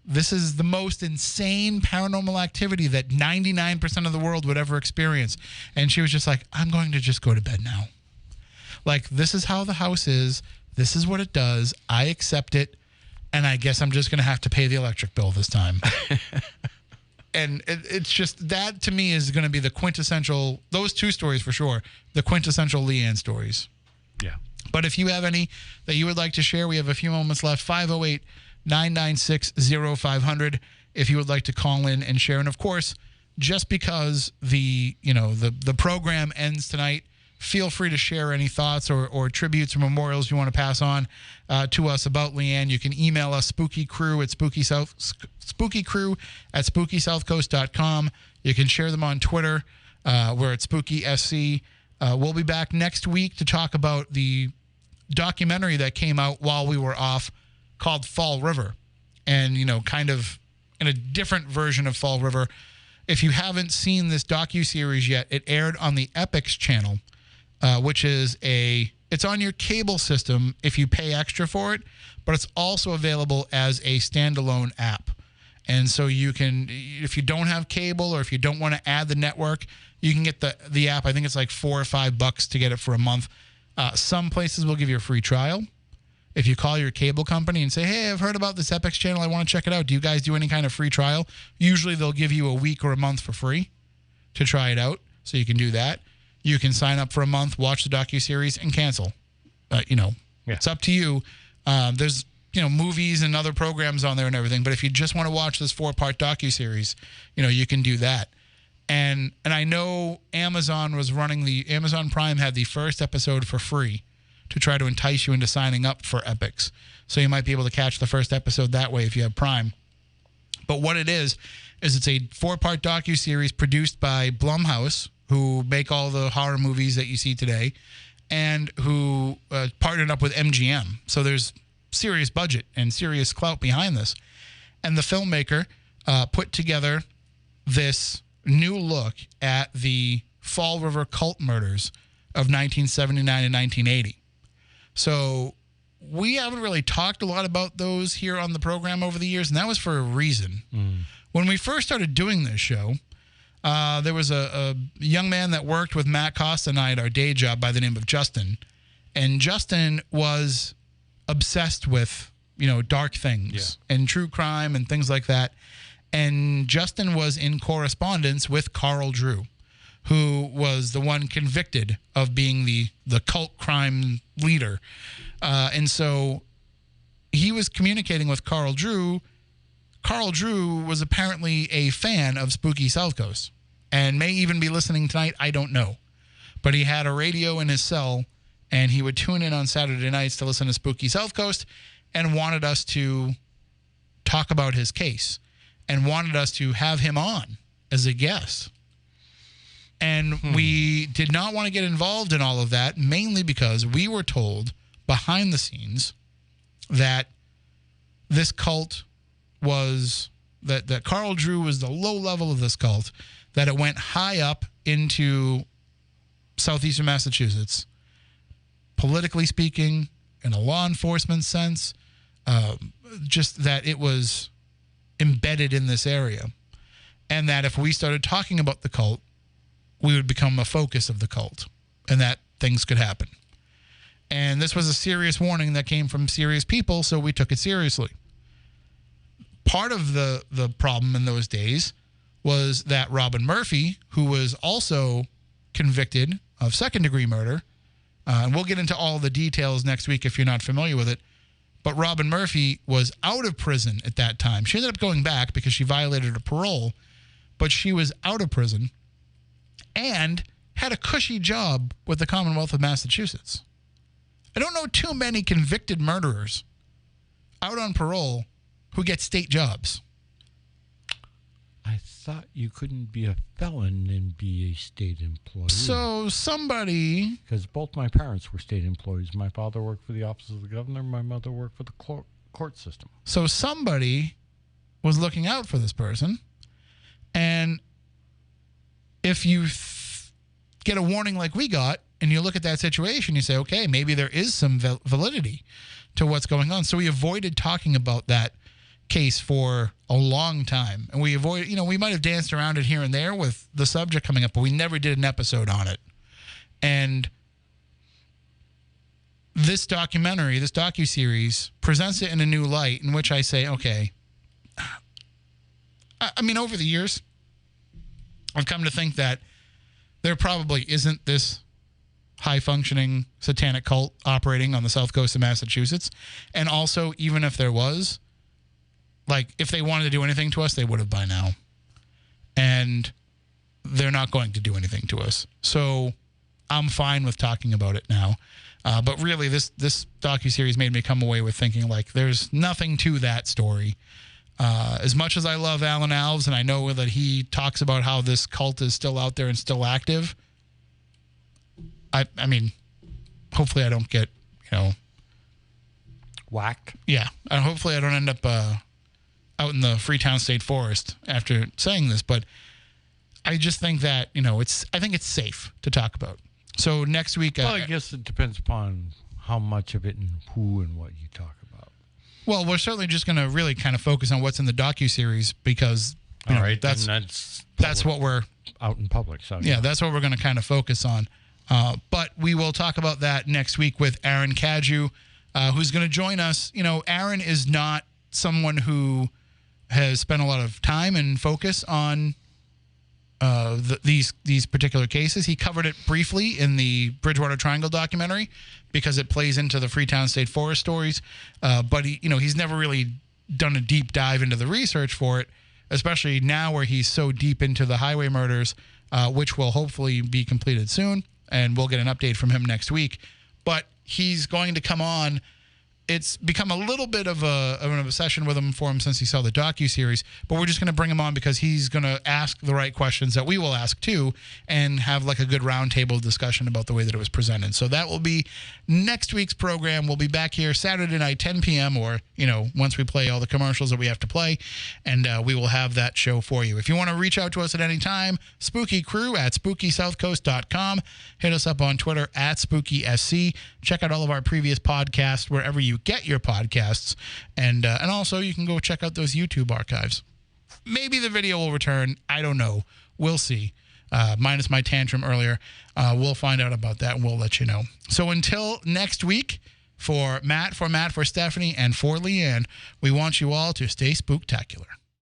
[SPEAKER 1] this is the most insane paranormal activity that 99% of the world would ever experience. And she was just like, I'm going to just go to bed now. Like, this is how the house is. This is what it does. I accept it. And I guess I'm just going to have to pay the electric bill this time. And it's just, that to me is going to be the quintessential, those two stories for sure, the quintessential Lee-ann stories.
[SPEAKER 2] Yeah.
[SPEAKER 1] But if you have any that you would like to share, we have a few moments left. 508-996-0500 if you would like to call in and share. And of course, just because the program ends tonight, feel free to share any thoughts or tributes or memorials you want to pass on to us about Lee-ann. You can email us spookycrew@spookysouthcoast.com. You can share them on Twitter. We're at SpookySC. We'll be back next week to talk about the documentary that came out while we were off called Fall River. And, kind of in a different version of Fall River. If you haven't seen this docuseries yet, it aired on the Epix channel. Which is it's on your cable system if you pay extra for it, but it's also available as a standalone app. And so you can, if you don't have cable or if you don't want to add the network, you can get the app. I think it's like $4 or $5 to get it for a month. Some places will give you a free trial. If you call your cable company and say, hey, I've heard about this Epix channel, I want to check it out. Do you guys do any kind of free trial? Usually they'll give you a week or a month for free to try it out. So you can do that. You can sign up for a month, watch the docuseries, and cancel. It's up to you. There's, movies and other programs on there and everything. But if you just want to watch this 4-part docuseries, you can do that. And I know Amazon Prime had the first episode for free to try to entice you into signing up for Epix. So you might be able to catch the first episode that way if you have Prime. But what it is it's a 4-part docuseries produced by Blumhouse, who make all the horror movies that you see today, and who partnered up with MGM. So there's serious budget and serious clout behind this. And the filmmaker put together this new look at the Fall River cult murders of 1979 and 1980. So we haven't really talked a lot about those here on the program over the years, and that was for a reason. When we first started doing this show, there was a young man that worked with Matt Costa and I at our day job by the name of Justin. And Justin was obsessed with, dark things and true crime and things like that. And Justin was in correspondence with Carl Drew, who was the one convicted of being the cult crime leader. And so he was communicating with Carl Drew. Carl Drew was apparently a fan of Spooky Southcoast and may even be listening tonight. I don't know. But he had a radio in his cell, and he would tune in on Saturday nights to listen to Spooky Southcoast and wanted us to talk about his case and wanted us to have him on as a guest. And we did not want to get involved in all of that, mainly because we were told behind the scenes that this cult was, that Carl Drew was the low level of this cult, that it went high up into southeastern Massachusetts, politically speaking, in a law enforcement sense, just that it was embedded in this area. And that if we started talking about the cult, we would become a focus of the cult, and that things could happen. And this was a serious warning that came from serious people, so we took it seriously. Part of the problem in those days was that Robin Murphy, who was also convicted of second-degree murder, and we'll get into all the details next week if you're not familiar with it, but Robin Murphy was out of prison at that time. She ended up going back because she violated her parole, but she was out of prison and had a cushy job with the Commonwealth of Massachusetts. I don't know too many convicted murderers out on parole who get state jobs.
[SPEAKER 2] I thought you couldn't be a felon and be a state employee.
[SPEAKER 1] So somebody...
[SPEAKER 2] Because both my parents were state employees. My father worked for the office of the governor. My mother worked for the court system.
[SPEAKER 1] So somebody was looking out for this person. And if you get a warning like we got, and you look at that situation, you say, okay, maybe there is some validity to what's going on. So we avoided talking about that case for a long time. And we avoided, we might have danced around it here and there with the subject coming up, but we never did an episode on it. And this documentary, this docuseries, presents it in a new light in which I say, okay, I mean, over the years, I've come to think that there probably isn't this high-functioning satanic cult operating on the south coast of Massachusetts. And also, even if there was, like, if they wanted to do anything to us, they would have by now. And they're not going to do anything to us. So I'm fine with talking about it now. But really, this docuseries made me come away with thinking, like, there's nothing to that story. As much as I love Alan Alves, and I know that he talks about how this cult is still out there and still active, I mean, hopefully I don't get,
[SPEAKER 2] whacked.
[SPEAKER 1] Yeah. Hopefully I don't end up out in the Freetown State Forest after saying this. But I just think that, I think it's safe to talk about. So next week...
[SPEAKER 2] Well, I guess it depends upon how much of it and who and what you talk about.
[SPEAKER 1] Well, we're certainly just going to really kind of focus on what's in the docuseries because that's what we're...
[SPEAKER 2] out in public. So
[SPEAKER 1] yeah, that's what we're going to kind of focus on. But we will talk about that next week with Aaron Cadieux, who's going to join us. Aaron is not someone who has spent a lot of time and focus on these particular cases. He covered it briefly in the Bridgewater Triangle documentary because it plays into the Freetown State Forest stories. But he's never really done a deep dive into the research for it, especially now where he's so deep into the highway murders, which will hopefully be completed soon. And we'll get an update from him next week. But he's going to come on. It's become a little bit of an obsession with him for him since he saw the docuseries. But we're just going to bring him on because he's going to ask the right questions that we will ask too and have like a good roundtable discussion about the way that it was presented. So that will be next week's program. We'll be back here Saturday night, 10 p.m. or, once we play all the commercials that we have to play. And we will have that show for you. If you want to reach out to us at any time, SpookyCrew@SpookySouthcoast.com. Hit us up on Twitter @SpookySC. Check out all of our previous podcasts wherever you get your podcasts, and also you can go check out those YouTube archives. Maybe the video will return. I don't know. We'll see. Minus my tantrum earlier. We'll find out about that, and we'll let you know. So until next week, For Matt, for Stephanie, and for Lee-ann, we want you all to stay spooktacular.